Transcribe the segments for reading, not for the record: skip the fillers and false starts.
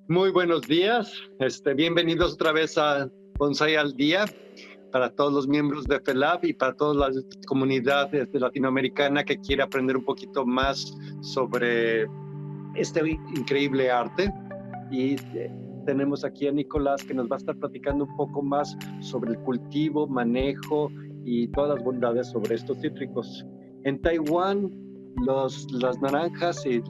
Muy buenos días, bienvenidos otra vez a Bonsai al Día para todos los miembros de FELAB y para todas las comunidades latinoamericana que quiere aprender un poquito más sobre este increíble arte. Y tenemos aquí a Nicolás que nos va a estar platicando un poco más sobre el cultivo, manejo y todas las bondades sobre estos cítricos. En Taiwán, las naranjas y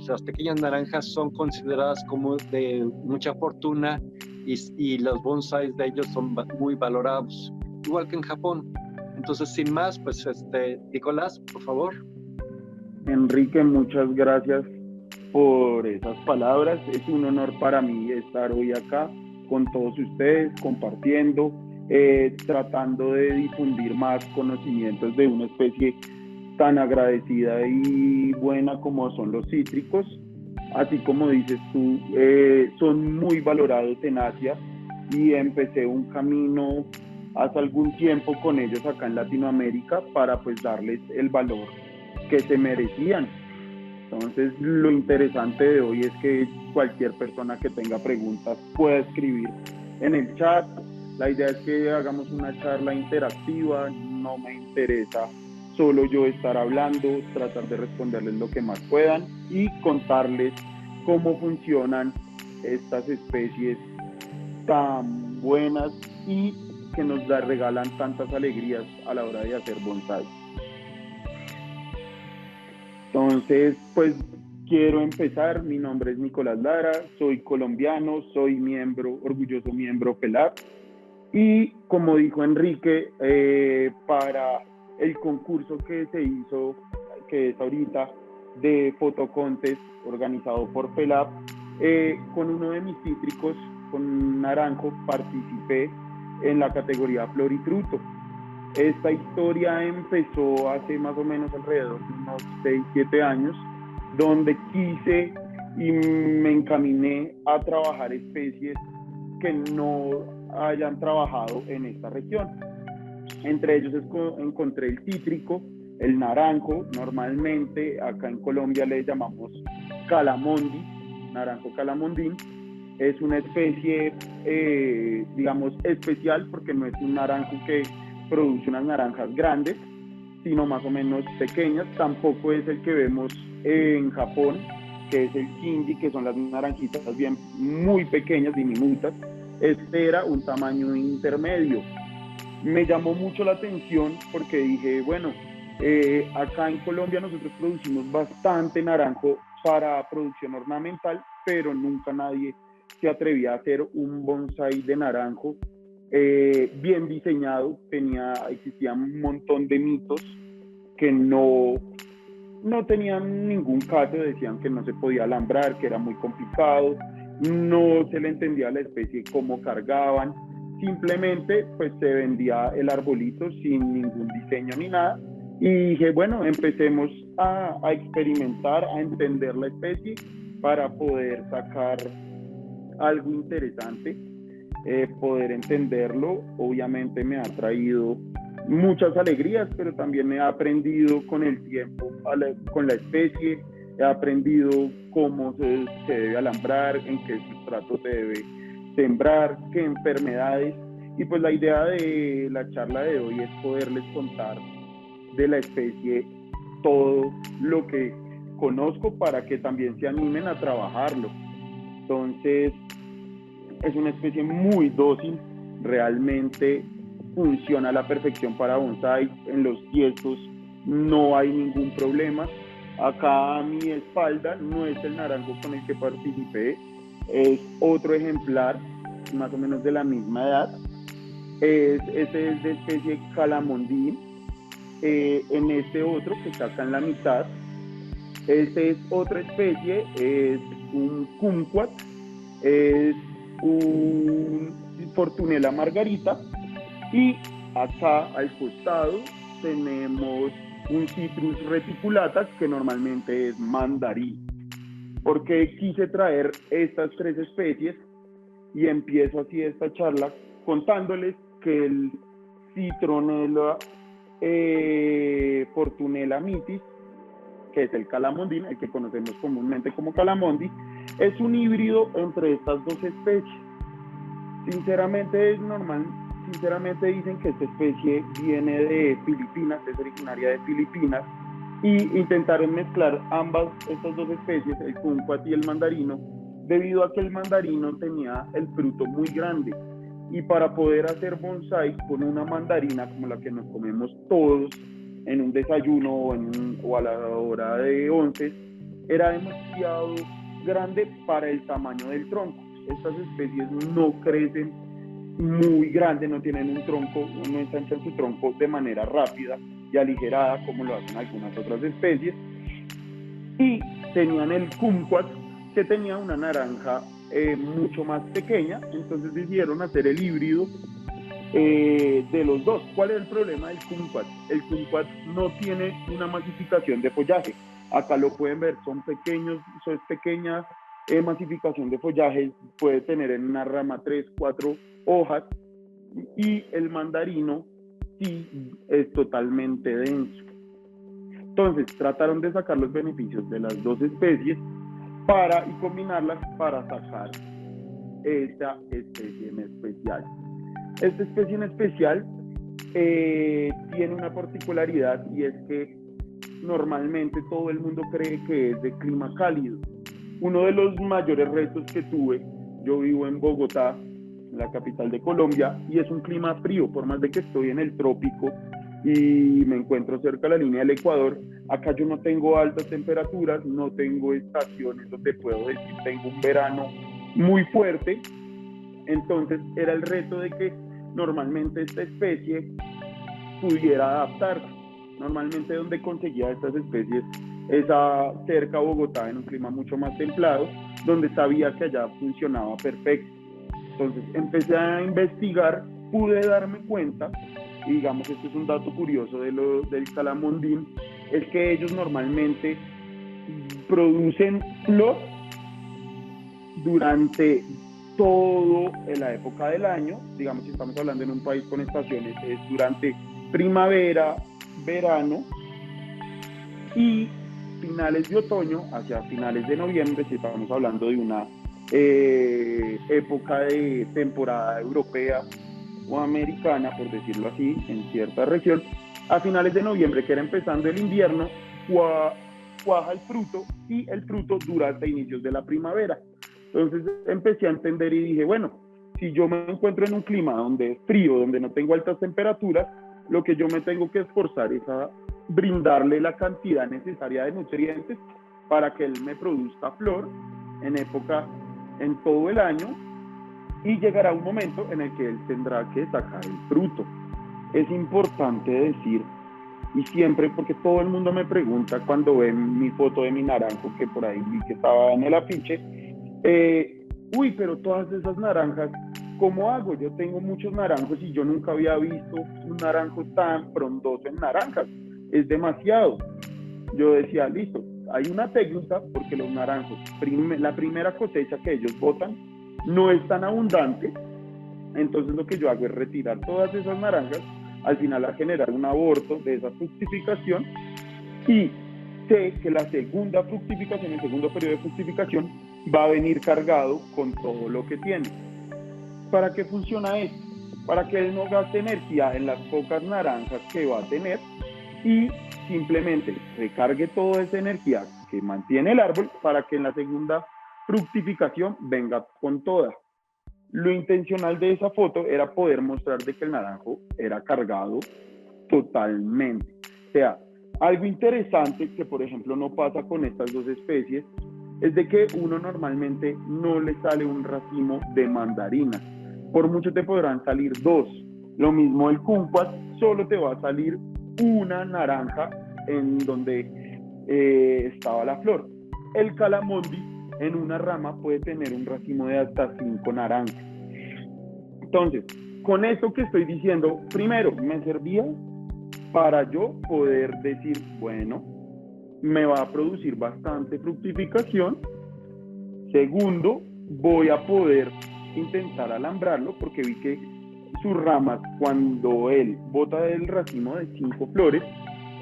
las pequeñas naranjas son consideradas como de mucha fortuna y los bonsais de ellos son muy valorados, igual que en Japón. Entonces, sin más, pues Nicolás, por favor. Enrique, muchas gracias por esas palabras. Es un honor para mí estar hoy acá con todos ustedes, compartiendo, tratando de difundir más conocimientos de una especie tan agradecida y buena como son los cítricos. Así como dices tú, son muy valorados en Asia y empecé un camino hace algún tiempo con ellos acá en Latinoamérica para pues darles el valor que se merecían. Entonces, lo interesante de hoy es que cualquier persona que tenga preguntas pueda escribir en el chat. La idea es que hagamos una charla interactiva, no me interesa solo yo estar hablando, tratar de responderles lo que más puedan y contarles cómo funcionan estas especies tan buenas y que nos regalan tantas alegrías a la hora de hacer bonsai. Entonces, pues quiero empezar. Mi nombre es Nicolás Lara, soy colombiano, soy orgulloso miembro FELAB. Y como dijo Enrique, para el concurso que se hizo, que es ahorita, de Fotocontest organizado por FELAB, con uno de mis cítricos, con naranjo, participé en la categoría Flor y Fruto. Esta historia empezó hace más o menos alrededor de unos 6-7 años, donde quise y me encaminé a trabajar especies que no hayan trabajado en esta región. Entre ellos encontré el cítrico, el naranjo. Normalmente acá en Colombia le llamamos calamondi, naranjo calamondín. Es una especie, digamos, especial porque no es un naranjo que produce unas naranjas grandes, sino más o menos pequeñas. Tampoco es el que vemos en Japón, que es el kinji, que son las naranjitas bien muy pequeñas, diminutas. Este era un tamaño intermedio. Me llamó mucho la atención porque dije, bueno, acá en Colombia nosotros producimos bastante naranjo para producción ornamental, pero nunca nadie se atrevía a hacer un bonsai de naranjo bien diseñado. Existían un montón de mitos que no tenían ningún caso. Decían que no se podía alambrar, que era muy complicado, no se le entendía a la especie cómo cargaban, simplemente pues se vendía el arbolito sin ningún diseño ni nada. Y dije, bueno, empecemos a experimentar, a entender la especie para poder sacar algo interesante, poder entenderlo. Obviamente me ha traído muchas alegrías, pero también he aprendido con el tiempo con la especie, he aprendido cómo se debe alambrar, en qué sustrato se debe sembrar, qué enfermedades. Y pues la idea de la charla de hoy es poderles contar de la especie todo lo que conozco para que también se animen a trabajarlo. Entonces, es una especie muy dócil, realmente funciona a la perfección para bonsai. En los tiestos no hay ningún problema. Acá a mi espalda no es el naranjo con el que participé, es otro ejemplar, más o menos de la misma edad. Este es de especie calamondín. En este otro que está acá en la mitad, este es otra especie, es un kumquat, es un Fortunella margarita. Y acá al costado tenemos un Citrus reticulatas, que normalmente es mandarín. Porque quise traer estas tres especies y empiezo así esta charla contándoles que el Citronella Fortunella mitis, que es el calamondín, el que conocemos comúnmente como calamondi, es un híbrido entre estas dos especies. Sinceramente es normal, dicen que esta especie viene de Filipinas, es originaria de Filipinas, y intentaron mezclar estas dos especies, el kumquat y el mandarino, debido a que el mandarino tenía el fruto muy grande, y para poder hacer bonsai con una mandarina como la que nos comemos todos en un desayuno o a la hora de once, era demasiado grande para el tamaño del tronco. Estas especies no crecen muy grande, no tienen un tronco, no ensanchan su tronco de manera rápida y aligerada como lo hacen algunas otras especies, y tenían el kumquat, que tenía una naranja mucho más pequeña, entonces decidieron hacer el híbrido de los dos. ¿Cuál es el problema del kumquat? El kumquat no tiene una masificación de follaje. Acá lo pueden ver, son pequeña masificación de follaje, puede tener en una rama 3, 4 hojas, y el mandarino sí es totalmente denso. Entonces trataron de sacar los beneficios de las dos especies y combinarlas para sacar esta especie en especial. Esta especie en especial tiene una particularidad, y es que normalmente todo el mundo cree que es de clima cálido. Uno de los mayores retos que tuve, yo vivo en Bogotá, la capital de Colombia, y es un clima frío, por más de que estoy en el trópico y me encuentro cerca de la línea del Ecuador, acá yo no tengo altas temperaturas, no tengo estaciones donde puedo decir tengo un verano muy fuerte. Entonces era el reto de que normalmente esta especie pudiera adaptarse. Normalmente donde conseguía estas especies es cerca a Bogotá, en un clima mucho más templado, donde sabía que allá funcionaba perfecto. Entonces empecé a investigar, pude darme cuenta, y digamos esto es un dato curioso del calamondín, es que ellos normalmente producen flor durante toda la época del año. Digamos, si estamos hablando en un país con estaciones, es durante primavera, verano y finales de otoño, hacia finales de noviembre, si estamos hablando de una época de temporada europea o americana, por decirlo así, en cierta región, a finales de noviembre, que era empezando el invierno, cuaja el fruto, y el fruto dura hasta inicios de la primavera. Entonces empecé a entender y dije, bueno, si yo me encuentro en un clima donde es frío, donde no tengo altas temperaturas, lo que yo me tengo que esforzar es a brindarle la cantidad necesaria de nutrientes para que él me produzca flor en todo el año, y llegará un momento en el que él tendrá que sacar el fruto. Es importante decir, y siempre, porque todo el mundo me pregunta cuando ven mi foto de mi naranjo, que por ahí vi que estaba en el afiche, uy, pero todas esas naranjas, ¿cómo hago? Yo tengo muchos naranjos y yo nunca había visto un naranjo tan frondoso en naranjas, es demasiado. Yo decía, listo, hay una técnica, porque los naranjos, la primera cosecha que ellos botan no es tan abundante, entonces lo que yo hago es retirar todas esas naranjas, al final a generar un aborto de esa fructificación, y sé que la segunda fructificación, el segundo periodo de fructificación, va a venir cargado con todo lo que tiene. ¿Para qué funciona esto? Para que él no gaste energía en las pocas naranjas que va a tener y simplemente recargue toda esa energía que mantiene el árbol para que en la segunda fructificación venga con toda. Lo intencional de esa foto era poder mostrar de que el naranjo era cargado totalmente. O sea, algo interesante que por ejemplo no pasa con estas dos especies es de que uno normalmente no le sale un racimo de mandarinas. Por mucho te podrán salir dos. Lo mismo el kumquat, solo te va a salir una naranja en donde estaba la flor. El calamondi en una rama puede tener un racimo de hasta 5 naranjas. Entonces, con esto que estoy diciendo, primero, me servía para yo poder decir, bueno, me va a producir bastante fructificación. Segundo, voy a poder intentar alambrarlo, porque vi que sus ramas, cuando él bota el racimo de 5 flores,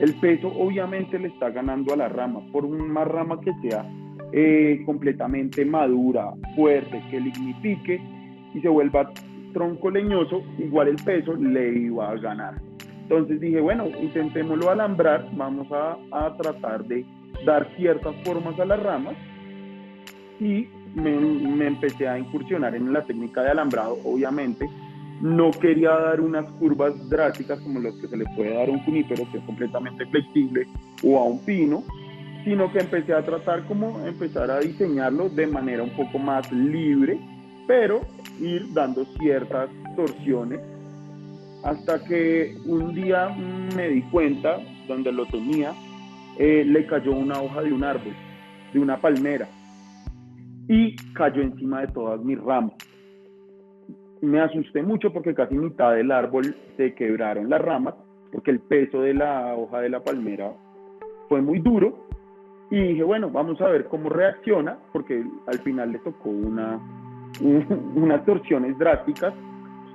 el peso obviamente le está ganando a la rama. Por una rama que sea completamente madura, fuerte, que lignifique y se vuelva tronco leñoso, igual el peso le iba a ganar. Entonces dije, bueno, intentémoslo alambrar, vamos a tratar de dar ciertas formas a las ramas, y me empecé a incursionar en la técnica de alambrado. Obviamente no quería dar unas curvas drásticas como las que se le puede dar a un junípero, que es completamente flexible, o a un pino, sino que empecé a tratar como empezar a diseñarlo de manera un poco más libre, pero ir dando ciertas torsiones, hasta que un día me di cuenta, donde lo tenía, le cayó una hoja de un árbol, de una palmera, y cayó encima de todas mis ramas. Me asusté mucho porque casi mitad del árbol se quebraron las ramas, porque el peso de la hoja de la palmera fue muy duro, y dije, bueno, vamos a ver cómo reacciona, porque al final le tocó unas torsiones drásticas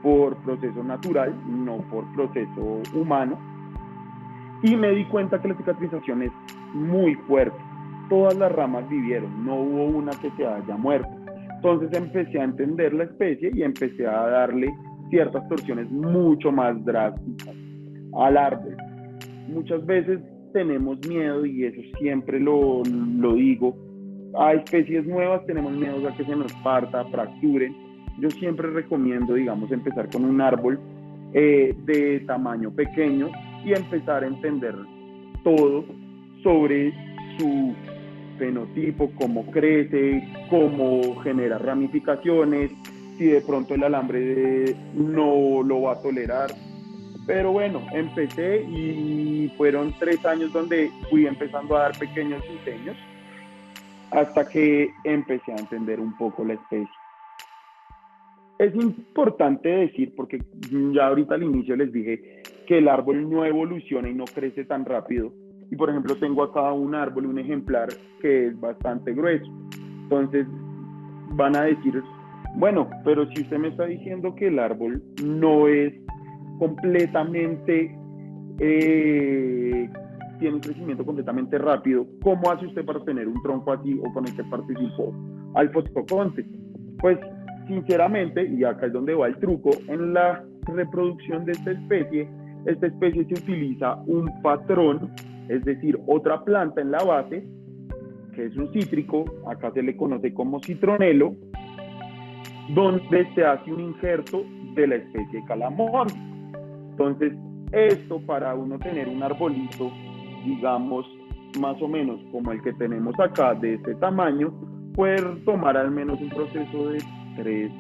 por proceso natural, no por proceso humano, y me di cuenta que la cicatrización es muy fuerte. Todas las ramas vivieron, no hubo una que se haya muerto. Entonces empecé a entender la especie y empecé a darle ciertas torsiones mucho más drásticas al árbol. Muchas veces tenemos miedo, y eso siempre lo digo, a especies nuevas tenemos miedo a que se nos parta, fracturen. Yo siempre recomiendo, digamos, empezar con un árbol de tamaño pequeño y empezar a entender todo sobre su fenotipo, cómo crece, cómo genera ramificaciones, si de pronto el alambre no lo va a tolerar. Pero bueno, empecé y fueron 3 años donde fui empezando a dar pequeños diseños hasta que empecé a entender un poco la especie. Es importante decir, porque ya ahorita al inicio les dije que el árbol no evoluciona y no crece tan rápido. Y por ejemplo tengo acá un árbol, un ejemplar que es bastante grueso. Entonces van a decir, bueno, pero si usted me está diciendo que el árbol no es completamente, tiene un crecimiento completamente rápido, ¿cómo hace usted para tener un tronco así o con el que participó al Foxcoconte? Pues sinceramente, y acá es donde va el truco, en la reproducción de esta especie se utiliza un patrón, es decir, otra planta en la base, que es un cítrico, acá se le conoce como citronelo, donde se hace un injerto de la especie Calamondi. Entonces, esto para uno tener un arbolito, digamos, más o menos como el que tenemos acá, de este tamaño, puede tomar al menos un proceso de 3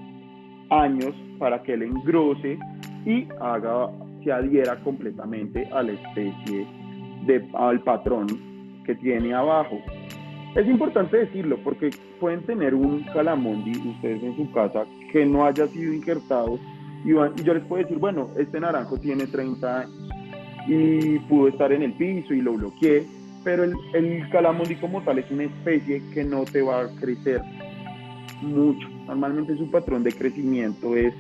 años para que él engrose y se adhiera completamente a la especie, al patrón que tiene abajo. Es importante decirlo porque pueden tener un Calamondi ustedes en su casa que no haya sido injertado, y yo les puedo decir, bueno, este naranjo tiene 30 años y pudo estar en el piso y lo bloqueé, pero el Calamondi como tal es una especie que no te va a crecer mucho. Normalmente su patrón de crecimiento es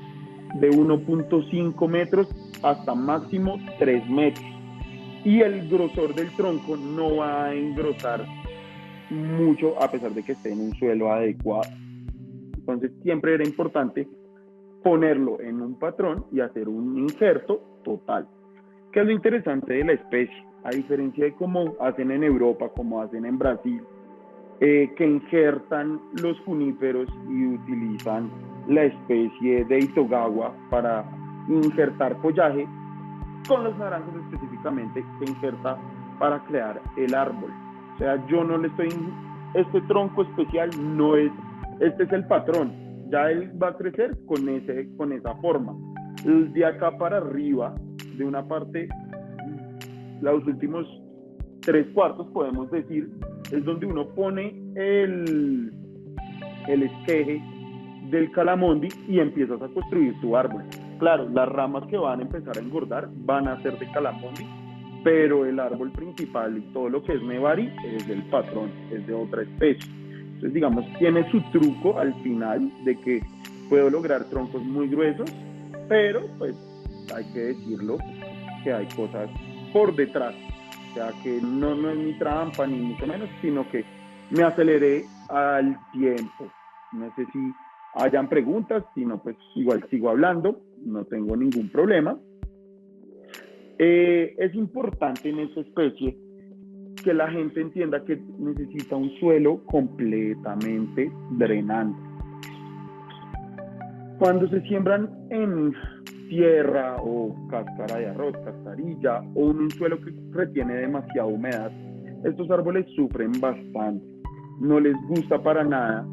de 1.5 metros hasta máximo 3 metros, y el grosor del tronco no va a engrosar mucho a pesar de que esté en un suelo adecuado. Entonces siempre era importante ponerlo en un patrón y hacer un injerto total. ¿Qué es lo interesante de la especie? A diferencia de cómo hacen en Europa, como hacen en Brasil, que injertan los juníperos y utilizan la especie de Itogawa para injertar follaje, con los naranjos específicamente se injerta para crear el árbol. O sea, yo no le estoy, este tronco especial no es, este es el patrón, ya él va a crecer con esa forma. De acá para arriba, de una parte, los últimos 3/4 podemos decir, es donde uno pone el esqueje del Calamondi y empiezas a construir tu árbol. Claro, las ramas que van a empezar a engordar van a ser de Calamondi, pero el árbol principal y todo lo que es Nebari es del patrón, es de otra especie. Entonces, digamos, tiene su truco al final de que puedo lograr troncos muy gruesos, pero pues hay que decirlo que hay cosas por detrás, o sea que no es mi trampa ni mucho menos, sino que me aceleré al tiempo. No sé si hayan preguntas, si no pues igual sigo hablando, no tengo ningún problema. Es importante en esta especie que la gente entienda que necesita un suelo completamente drenante. Cuando se siembran en tierra o cáscara de arroz, cascarilla o un suelo que retiene demasiada humedad, estos árboles sufren bastante. No les gusta para nada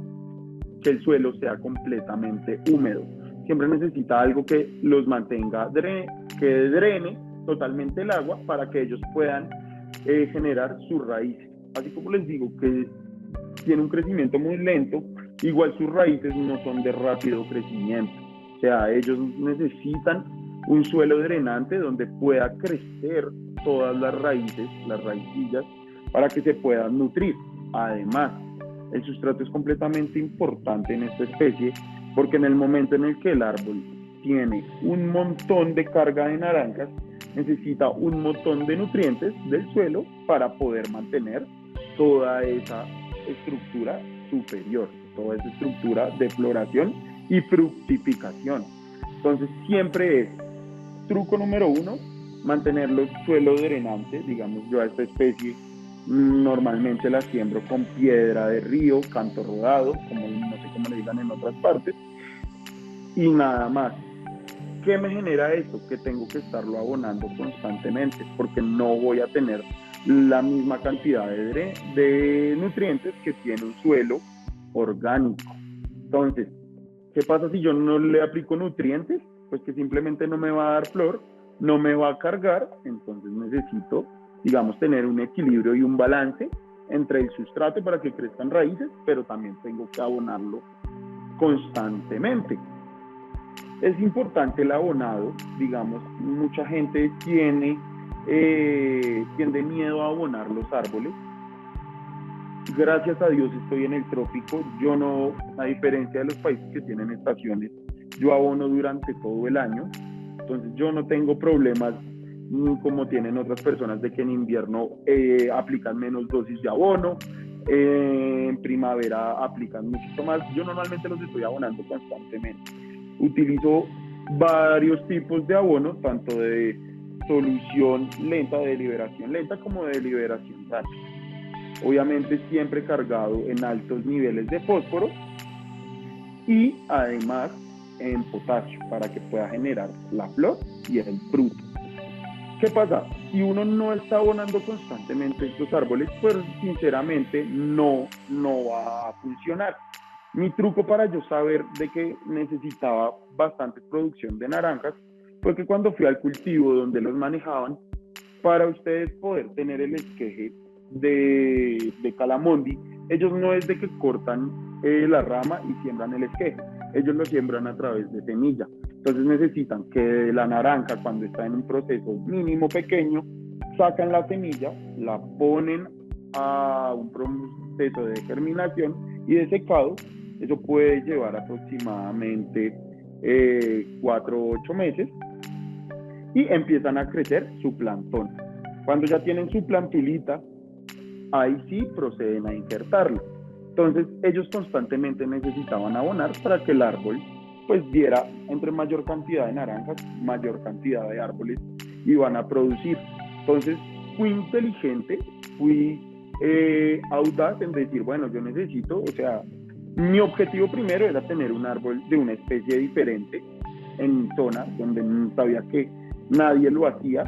que el suelo sea completamente húmedo. Siempre necesita algo que los mantenga, que drene totalmente el agua para que ellos puedan generar sus raíces. Así como les digo que tiene un crecimiento muy lento, igual sus raíces no son de rápido crecimiento. O sea, ellos necesitan un suelo drenante donde pueda crecer todas las raíces, las raicillas, para que se puedan nutrir. Además, el sustrato es completamente importante en esta especie porque en el momento en el que el árbol tiene un montón de carga de naranjas, necesita un montón de nutrientes del suelo para poder mantener toda esa estructura superior, toda esa estructura de floración y fructificación. Entonces siempre es truco número 1, mantener los suelos drenantes. Digamos, yo a esta especie normalmente la siembro con piedra de río, canto rodado, como no sé cómo le digan en otras partes, y nada más. ¿Qué me genera esto? Que tengo que estarlo abonando constantemente porque no voy a tener la misma cantidad de nutrientes que tiene un suelo orgánico. Entonces, ¿qué pasa si yo no le aplico nutrientes? Pues que simplemente no me va a dar flor, no me va a cargar, entonces necesito, digamos, tener un equilibrio y un balance entre el sustrato para que crezcan raíces, pero también tengo que abonarlo constantemente. Es importante el abonado, digamos, mucha gente tiende miedo a abonar los árboles. Gracias a Dios estoy en el trópico, yo no, a diferencia de los países que tienen estaciones, yo abono durante todo el año, entonces yo no tengo problemas como tienen otras personas de que en invierno aplican menos dosis de abono, en primavera aplican mucho más. Yo normalmente los estoy abonando constantemente. Utilizo varios tipos de abono, tanto de solución lenta, de liberación lenta, como de liberación rápida. Obviamente siempre cargado en altos niveles de fósforo y además en potasio para que pueda generar la flor y el fruto. ¿Qué pasa? Si uno no está abonando constantemente estos árboles, pues sinceramente no va a funcionar. Mi truco para yo saber de que necesitaba bastante producción de naranjas fue que cuando fui al cultivo donde los manejaban, para ustedes poder tener el esqueje de calamondi, ellos no es de que cortan la rama y siembran el esqueje, ellos lo siembran a través de semilla. Entonces necesitan que la naranja, cuando está en un proceso mínimo pequeño, sacan la semilla, la ponen a un proceso de germinación y de secado. Eso puede llevar aproximadamente 4 o 8 meses y empiezan a crecer su plantón. Cuando ya tienen su plantulita, ahí sí proceden a injertarlo. Entonces ellos constantemente necesitaban abonar para que el árbol pues diera entre mayor cantidad de naranjas, mayor cantidad de árboles iban a producir. Entonces fui inteligente, fui audaz en decir, bueno, yo necesito, o sea, mi objetivo primero era tener un árbol de una especie diferente en zonas donde sabía que nadie lo hacía,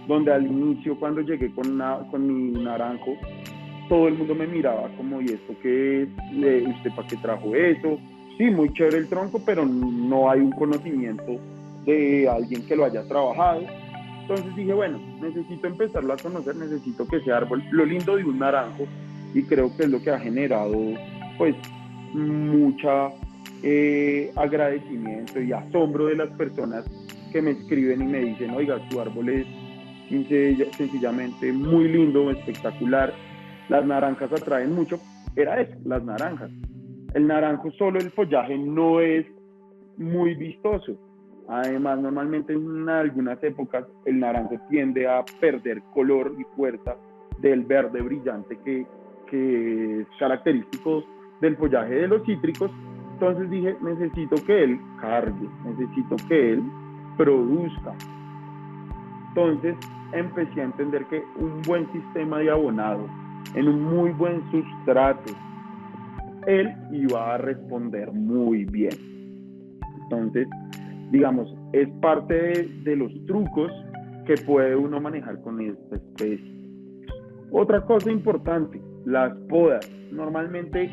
donde al inicio cuando llegué con mi naranjo, todo el mundo me miraba como, ¿y esto qué es? ¿Usted para qué trajo eso? Sí, muy chévere el tronco, pero no hay un conocimiento de alguien que lo haya trabajado. Entonces dije, bueno, necesito empezarlo a conocer, necesito que ese árbol, lo lindo de un naranjo, y creo que es lo que ha generado pues mucha agradecimiento y asombro de las personas que me escriben y me dicen, oiga, tu árbol es sencillamente muy lindo, espectacular, las naranjas atraen mucho. Era eso, las naranjas. El naranjo solo, el follaje no es muy vistoso, Además, normalmente en algunas épocas el naranjo tiende a perder color y fuerza del verde brillante que es característico del follaje de los cítricos. Entonces dije, necesito que él cargue, necesito que él produzca. Entonces empecé a entender que un buen sistema de abonado, en un muy buen sustrato, él iba a responder muy bien. Entonces, digamos, es parte de los trucos que puede uno manejar con esta especie. Otra cosa importante, las podas. Normalmente,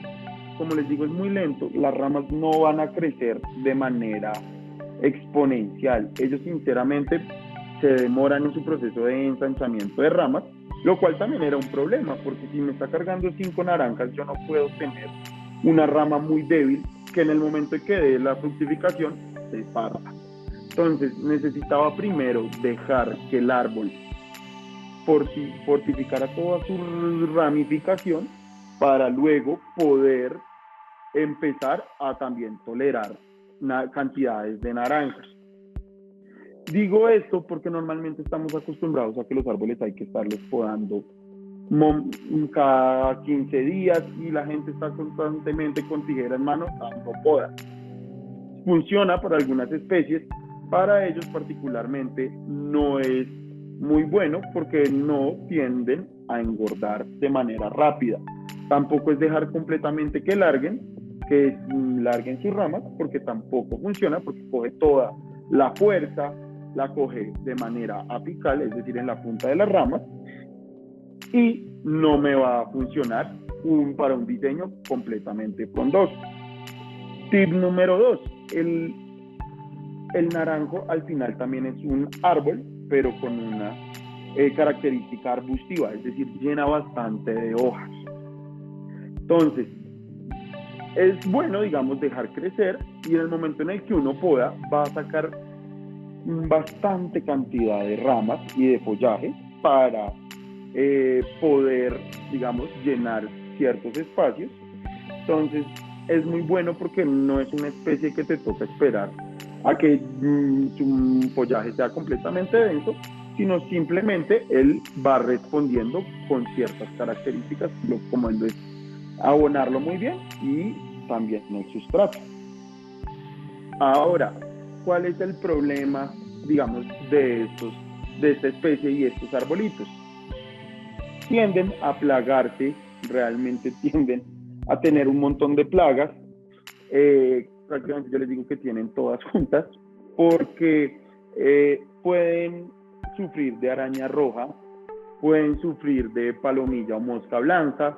como les digo, es muy lento, las ramas no van a crecer de manera exponencial. Ellos sinceramente se demoran en su proceso de ensanchamiento de ramas, lo cual también era un problema, porque si me está cargando 5 naranjas, yo no puedo tener una rama muy débil que en el momento en que dé la fructificación se parta. Entonces necesitaba primero dejar que el árbol fortificara toda su ramificación para luego poder empezar a también tolerar cantidades de naranjas. Digo esto porque normalmente estamos acostumbrados a que los árboles hay que estarlos podando cada 15 días y la gente está constantemente con tijera en mano dando poda. Funciona para algunas especies, para ellos particularmente no es muy bueno porque no tienden a engordar de manera rápida. Tampoco es dejar completamente que larguen sus ramas, porque tampoco funciona, porque coge toda la fuerza, la coge de manera apical, es decir, en la punta de las ramas, y no me va a funcionar para un diseño completamente frondoso. Tip número 2, el naranjo al final también es un árbol, pero con una característica arbustiva, es decir, llena bastante de hojas. Entonces, es bueno, digamos, dejar crecer y en el momento en el que uno poda, va a sacar bastante cantidad de ramas y de follaje para poder, digamos, llenar ciertos espacios. Entonces, es muy bueno porque no es una especie que te toca esperar a que su follaje sea completamente denso, sino simplemente él va respondiendo con ciertas características, como el de abonarlo muy bien y también el sustrato. Ahora, ¿cuál es el problema, digamos, de esta especie y estos arbolitos? Tienden a plagarse, realmente tienden a tener un montón de plagas. Prácticamente yo les digo que tienen todas juntas, porque pueden sufrir de araña roja, pueden sufrir de palomilla o mosca blanca,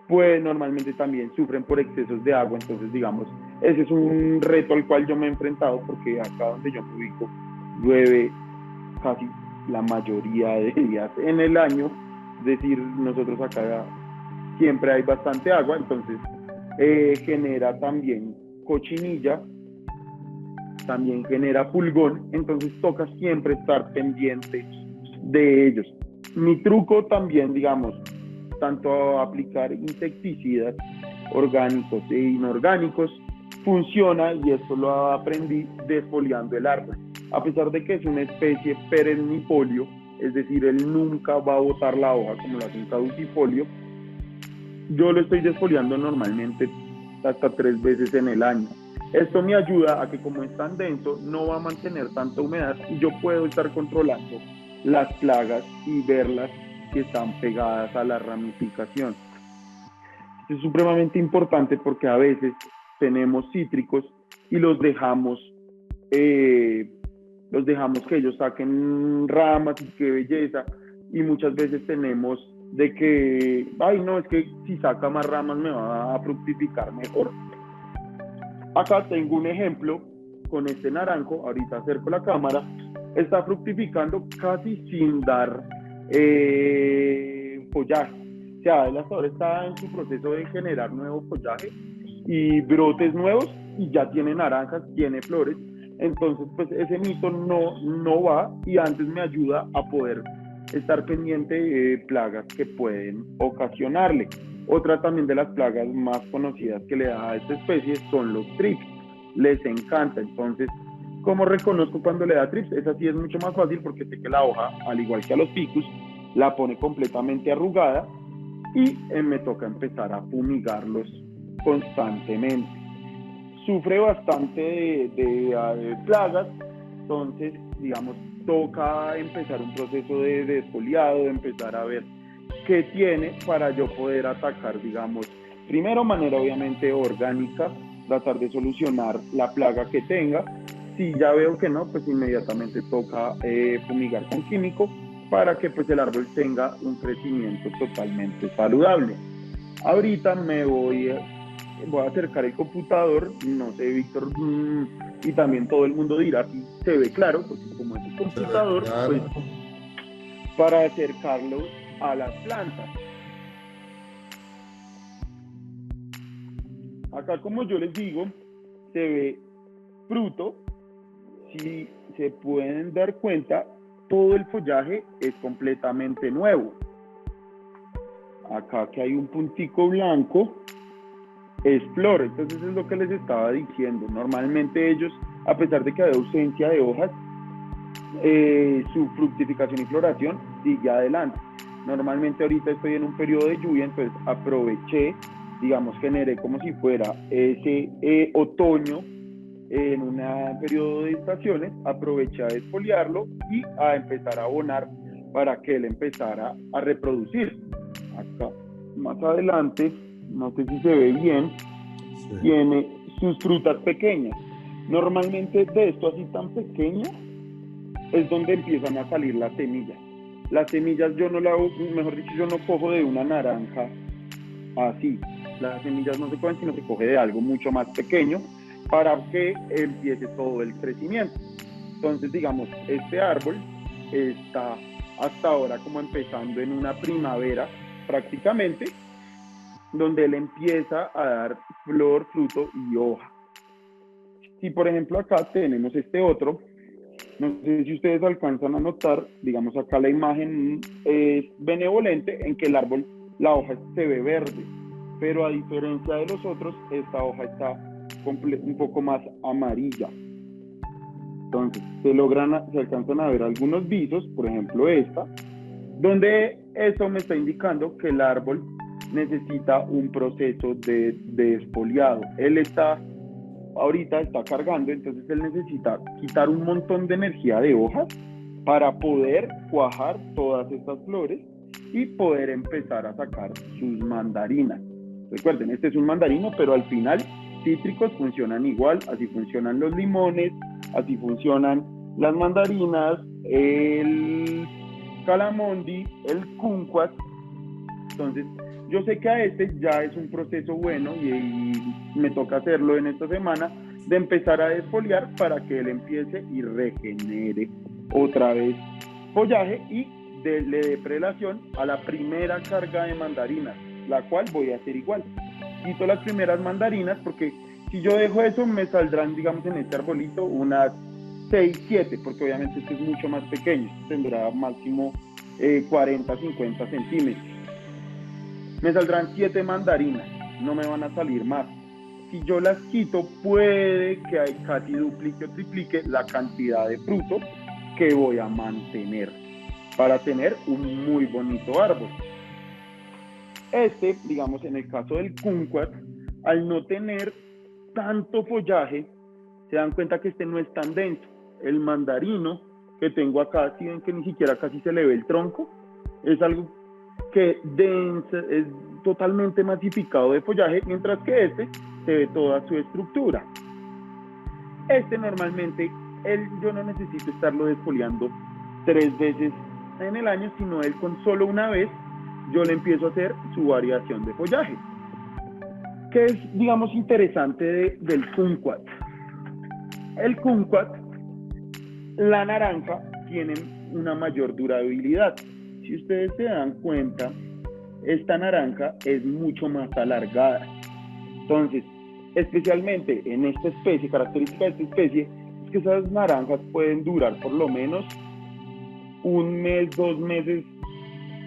pues normalmente también sufren por excesos de agua. Entonces, digamos, ese es un reto al cual yo me he enfrentado, porque acá donde yo me ubico llueve casi la mayoría de días en el año, es decir, nosotros acá siempre hay bastante agua, entonces genera también cochinilla, también genera pulgón, entonces toca siempre estar pendiente de ellos. Mi truco también, digamos, tanto aplicar insecticidas orgánicos e inorgánicos, funciona, y esto lo aprendí desfoliando el árbol. A pesar de que es una especie perennifolio, es decir, él nunca va a botar la hoja como lo hace un caducifolio, yo lo estoy desfoliando normalmente hasta 3 veces en el año. Esto me ayuda a que, como es tan denso, no va a mantener tanta humedad y yo puedo estar controlando las plagas y verlas que están pegadas a la ramificación. Esto es supremamente importante porque a veces tenemos cítricos y los dejamos que ellos saquen ramas y qué belleza, y muchas veces tenemos de que, ay no, es que si saca más ramas me va a fructificar mejor. Acá tengo un ejemplo con este naranjo, ahorita acerco la cámara, está fructificando casi sin dar follaje. O sea, él hasta ahora está en su proceso de generar nuevo follaje y brotes nuevos, y ya tiene naranjas, tiene flores. Entonces, pues ese mito no va, y antes me ayuda a poder estar pendiente de plagas que pueden ocasionarle. Otra también de las plagas más conocidas que le da a esta especie son los trips. Les encanta. Entonces, ¿Cómo reconozco cuando le da trips? Esa sí es mucho más fácil porque sé que la hoja, al igual que a los ficus, la pone completamente arrugada y me toca empezar a fumigarlos constantemente. Sufre bastante de plagas, entonces, digamos, toca empezar un proceso de desfoliado, de empezar a ver qué tiene para yo poder atacar, digamos, primero manera obviamente orgánica, tratar de solucionar la plaga que tenga. Si ya veo que no, pues inmediatamente toca fumigar con químico para que pues el árbol tenga un crecimiento totalmente saludable. Ahorita voy a acercar el computador, no sé, Víctor, y también todo el mundo dirá si se ve claro, porque como es un computador, pues para acercarlo a las plantas. Acá, como yo les digo, se ve fruto. Si se pueden dar cuenta, todo el follaje es completamente nuevo. Acá que hay un puntico blanco es flor, entonces es lo que les estaba diciendo. Normalmente ellos, a pesar de que hay ausencia de hojas, su fructificación y floración sigue adelante. Normalmente ahorita estoy en un periodo de lluvia, entonces aproveché, digamos, generé como si fuera ese otoño en un periodo de estaciones, aproveché a desfoliarlo y a empezar a abonar para que él empezara a reproducir. Acá más adelante, no sé si se ve bien, sí, tiene sus frutas pequeñas. Normalmente de esto así tan pequeño es donde empiezan a salir las semillas. Las semillas yo no la hago, mejor dicho, yo no cojo de una naranja así. Las semillas no se cogen, sino se coge de algo mucho más pequeño para que empiece todo el crecimiento. Entonces, digamos, este árbol está hasta ahora como empezando en una primavera prácticamente, donde él empieza a dar flor, fruto y hoja. Si por ejemplo acá tenemos este otro, no sé si ustedes alcanzan a notar, digamos acá la imagen es benevolente en que el árbol, la hoja se ve verde, pero a diferencia de los otros, esta hoja está un poco más amarilla. Entonces se alcanzan a ver algunos visos, por ejemplo esta, donde eso me está indicando que el árbol necesita un proceso de desfoliado. Él ahorita está cargando, entonces él necesita quitar un montón de energía de hojas para poder cuajar todas estas flores y poder empezar a sacar sus mandarinas. Recuerden, este es un mandarino, pero al final cítricos funcionan igual, así funcionan los limones, así funcionan las mandarinas, el calamondi, el kumquat. Entonces, yo sé que a este ya es un proceso bueno y me toca hacerlo en esta semana, de empezar a desfoliar para que él empiece y regenere otra vez follaje y le dé prelación a la primera carga de mandarinas, la cual voy a hacer igual. Quito las primeras mandarinas porque si yo dejo eso me saldrán, digamos, en este arbolito unas 6, 7, porque obviamente este es mucho más pequeño, tendrá máximo 40, 50 centímetros. Me saldrán 7 mandarinas, no me van a salir más. Si yo las quito, puede que casi duplique o triplique la cantidad de fruto que voy a mantener para tener un muy bonito árbol. Este, digamos, en el caso del kumquat, al no tener tanto follaje, se dan cuenta que este no es tan denso. El mandarino que tengo acá, si ven que ni siquiera casi se le ve el tronco, es algo que es totalmente masificado de follaje, mientras que este se ve toda su estructura. Este normalmente, yo no necesito estarlo desfoliando 3 veces en el año, sino él con solo una vez yo le empiezo a hacer su variación de follaje. ¿Qué es, digamos, interesante del kumquat? El kumquat, la naranja, tiene una mayor durabilidad. Si ustedes se dan cuenta, esta naranja es mucho más alargada. Entonces, especialmente en esta especie, característica de esta especie, es que esas naranjas pueden durar por lo menos 1 mes, 2 meses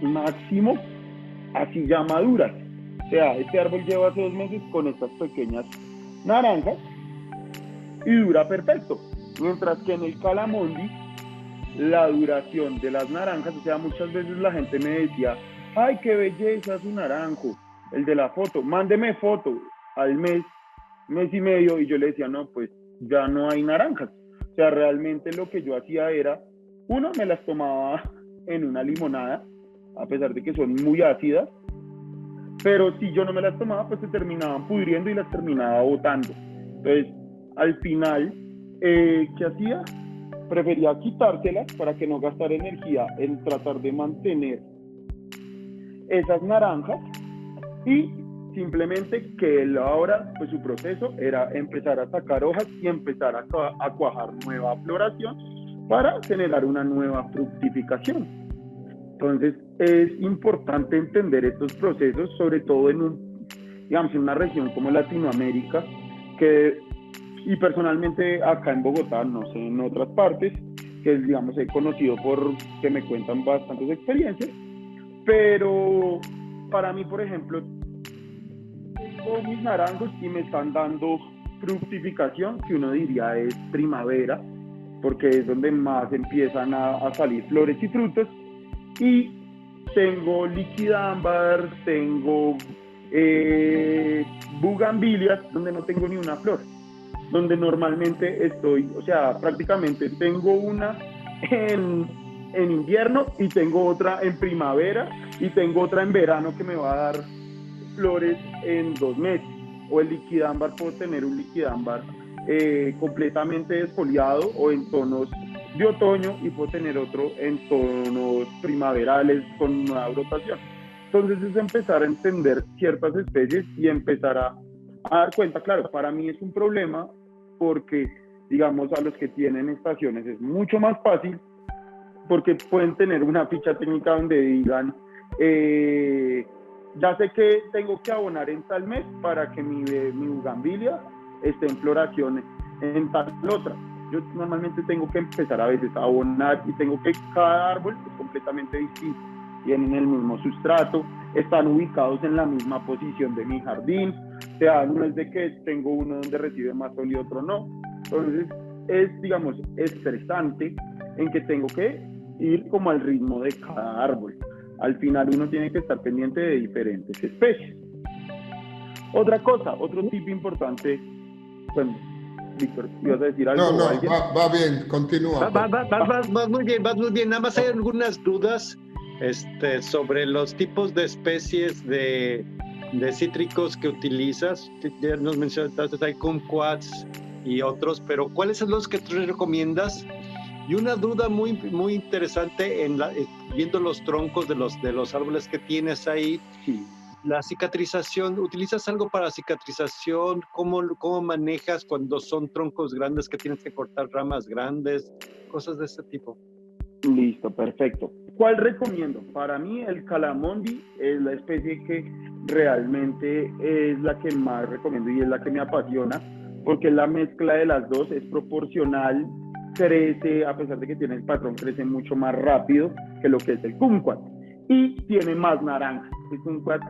máximo, así ya maduras. O sea, este árbol lleva hace 2 meses con estas pequeñas naranjas y dura perfecto. Mientras que en el Calamondi, la duración de las naranjas, o sea, muchas veces la gente me decía, ay, qué belleza su naranjo, el de la foto, mándeme foto al mes, mes y medio, y yo le decía, no, pues ya no hay naranjas. O sea, realmente lo que yo hacía era, uno, me las tomaba en una limonada, a pesar de que son muy ácidas, pero si yo no me las tomaba, pues se terminaban pudriendo y las terminaba botando. Entonces, al final, ¿qué hacía? Prefería quitárselas para que no gastara energía en tratar de mantener esas naranjas y simplemente que él ahora, pues su proceso era empezar a sacar hojas y empezar a cuajar nueva floración para generar una nueva fructificación. Entonces es importante entender estos procesos, sobre todo digamos, en una región como Latinoamérica, y personalmente acá en Bogotá, no sé, en otras partes, que digamos he conocido por que me cuentan bastantes experiencias, pero para mí, por ejemplo, tengo mis naranjos y me están dando fructificación, que uno diría es primavera, porque es donde más empiezan a salir flores y frutos, y tengo liquidámbar, tengo bugambilias, donde no tengo ni una flor, donde normalmente estoy, o sea, prácticamente tengo una en invierno y tengo otra en primavera y tengo otra en verano que me va a dar flores en 2 meses. O el liquidámbar, puedo tener un liquidámbar completamente desfoliado o en tonos de otoño y puedo tener otro en tonos primaverales con nueva brotación. Entonces es empezar a entender ciertas especies y empezar a dar cuenta. Claro, para mí es un problema porque, digamos, a los que tienen estaciones es mucho más fácil porque pueden tener una ficha técnica donde digan, ya sé que tengo que abonar en tal mes para que mi bugambilia esté en floración en tal otra. Yo normalmente tengo que empezar a veces a abonar y tengo que, cada árbol es completamente distinto. Tienen el mismo sustrato, están ubicados en la misma posición de mi jardín, o sea, no es de que tengo uno donde recibe más sol y otro no. Entonces es, digamos, estresante en que tengo que ir como al ritmo de cada árbol. Al final uno tiene que estar pendiente de diferentes especies. Otra cosa, otro tip importante, bueno, Víctor, ¿ibas a decir algo o alguien? Va bien, continúa. Vas muy bien, vas muy bien. Nada más hay algunas dudas sobre los tipos de especies de cítricos que utilizas. Ya nos mencionaste, hay kumquats y otros, pero ¿cuáles son los que tú recomiendas? Y una duda muy, muy interesante viendo los troncos de los árboles que tienes ahí. Sí. La cicatrización, ¿utilizas algo para cicatrización? ¿Cómo manejas cuando son troncos grandes que tienes que cortar ramas grandes? Cosas de ese tipo. Listo, perfecto. ¿Cuál recomiendo? Para mí el Calamondi es la especie que realmente es la que más recomiendo y es la que me apasiona, porque la mezcla de las dos es proporcional, crece, a pesar de que tiene el patrón, crece mucho más rápido que lo que es el kumquat y tiene más naranja. El kumquat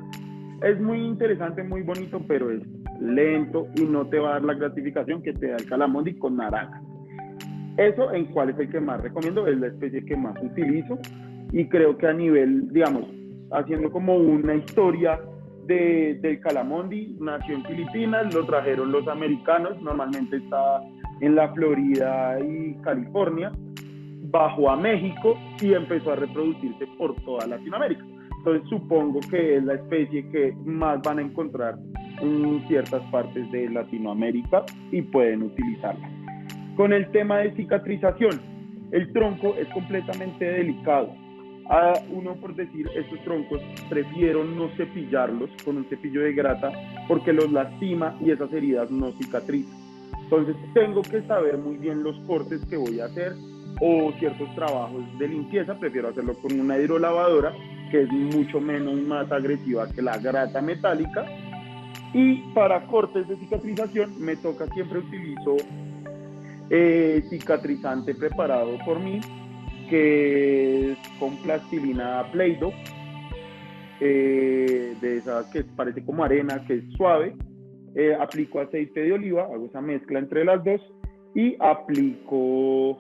es muy interesante, muy bonito, pero es lento y no te va a dar la gratificación que te da el Calamondi con naranja. Eso en cuál es el que más recomiendo, es la especie que más utilizo y creo que a nivel, digamos, haciendo como una historia del Calamondi, nació en Filipinas, lo trajeron los americanos, normalmente está en la Florida y California, bajó a México y empezó a reproducirse por toda Latinoamérica. Entonces supongo que es la especie que más van a encontrar en ciertas partes de Latinoamérica y pueden utilizarla. Con el tema de cicatrización, el tronco es completamente delicado. Uno, por decir, estos troncos prefiero no cepillarlos con un cepillo de grata porque los lastima y esas heridas no cicatrizan. Entonces tengo que saber muy bien los cortes que voy a hacer o ciertos trabajos de limpieza, prefiero hacerlo con una hidrolavadora que es mucho menos más agresiva que la grata metálica. Y para cortes de cicatrización me toca, siempre utilizo cicatrizante preparado por mí, que es con plastilina Play-Doh, de esa que parece como arena, que es suave. Aplico aceite de oliva, hago esa mezcla entre las dos y aplico,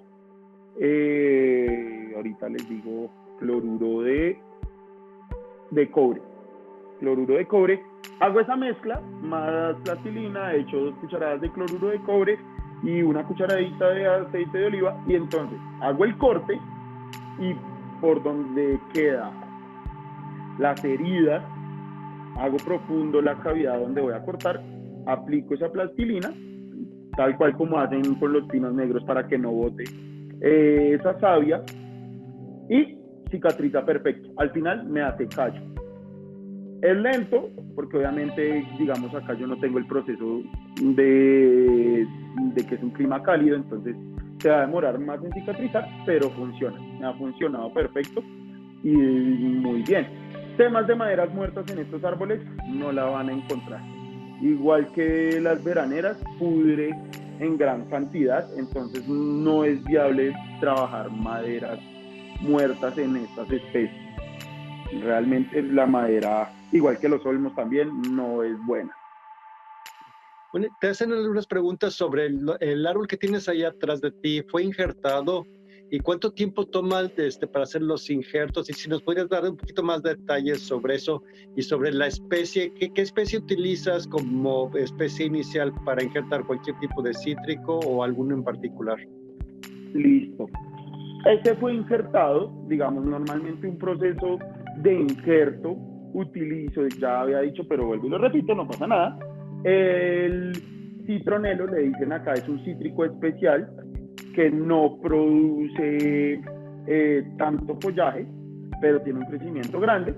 ahorita les digo, cloruro de cobre. Cloruro de cobre. Hago esa mezcla, más plastilina, echo 2 cucharadas de cloruro de cobre y una cucharadita de aceite de oliva, y entonces hago el corte, y por donde queda las heridas, hago profundo la cavidad donde voy a cortar, aplico esa plastilina, tal cual como hacen con los pinos negros para que no bote esa savia, y cicatriza perfecto. Al final me hace callo. Es lento, porque obviamente, digamos, acá yo no tengo el proceso de que es un clima cálido, entonces se va a demorar más en cicatrizar, pero funciona. Me ha funcionado perfecto y muy bien. Temas de maderas muertas en estos árboles no la van a encontrar. Igual que las veraneras, pudre en gran cantidad, entonces no es viable trabajar maderas muertas en estas especies. Realmente la madera, igual que los olmos también, no es buena. Bueno, te hacen algunas preguntas sobre el árbol que tienes ahí atrás de ti. ¿Fue injertado? ¿Y cuánto tiempo toma para hacer los injertos? Y si nos podrías dar un poquito más de detalles sobre eso y sobre la especie, ¿qué especie utilizas como especie inicial para injertar cualquier tipo de cítrico o alguno en particular? Listo. Este fue injertado, digamos, normalmente un proceso de injerto utilizo, ya había dicho, pero vuelvo y lo repito, no pasa nada. El citronelo, le dicen acá, es un cítrico especial que no produce tanto follaje, pero tiene un crecimiento grande.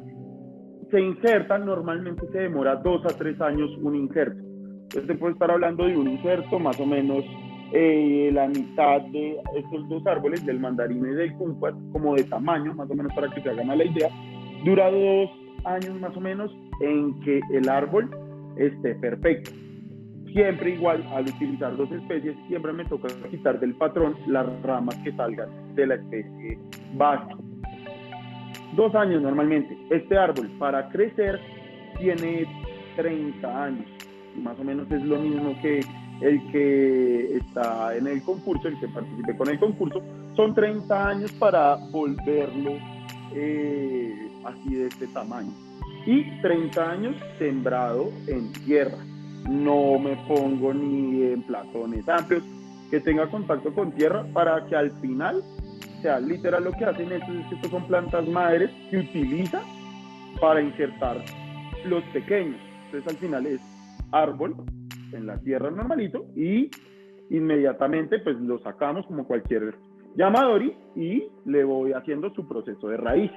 Se injerta, normalmente se demora 2 a 3 años un injerto. Entonces se puede estar hablando de un injerto más o menos la mitad de estos 2 árboles, del mandarín y del kumquat, como de tamaño, más o menos para que se hagan a la idea, dura 2 años más o menos en que el árbol esté perfecto. Siempre igual, al utilizar 2 especies, siempre me toca quitar del patrón las ramas que salgan de la especie base. 2 años normalmente. Este árbol para crecer tiene 30 años. Más o menos es lo mismo que el que está en el concurso, el que participe con el concurso. Son 30 años para volverlo así de este tamaño. Y 30 años sembrado en tierra. No me pongo ni en platones amplios, que tenga contacto con tierra para que al final, o sea, literal lo que hacen es que estos son plantas madres que utilizan para injertar los pequeños. Entonces al final es árbol en la tierra normalito y inmediatamente pues lo sacamos como cualquier Yamadori y le voy haciendo su proceso de raíz.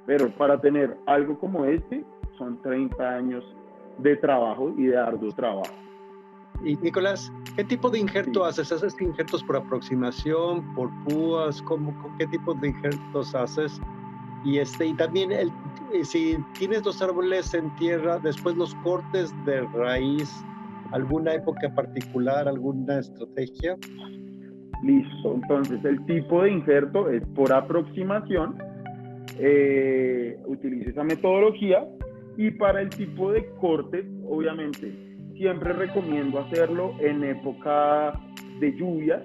Pero para tener algo como este son 30 años de trabajo y de arduo trabajo. Y Nicolás, ¿qué tipo de injerto haces? ¿Haces injertos por aproximación, por púas? ¿Qué tipo de injertos haces? Y también si tienes los árboles en tierra, después los cortes de raíz, ¿alguna época particular, alguna estrategia? Listo, entonces el tipo de injerto es por aproximación, utilizo esa metodología, y para el tipo de cortes, obviamente, siempre recomiendo hacerlo en época de lluvia,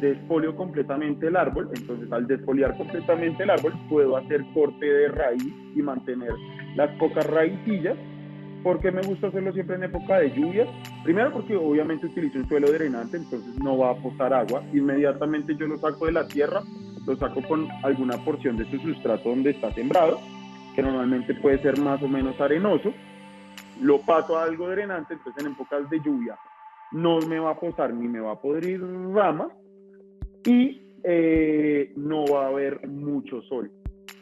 desfolio completamente el árbol, entonces al desfoliar completamente el árbol puedo hacer corte de raíz y mantener las pocas raicillas. ¿Por qué me gusta hacerlo siempre en época de lluvias? Primero porque obviamente utilizo un suelo drenante, entonces no va a aportar agua. Inmediatamente yo lo saco de la tierra, lo saco con alguna porción de su sustrato donde está sembrado, que normalmente puede ser más o menos arenoso. Lo paso a algo drenante, entonces en épocas de lluvia no me va a posar ni me va a podrir ramas y no va a haber mucho sol.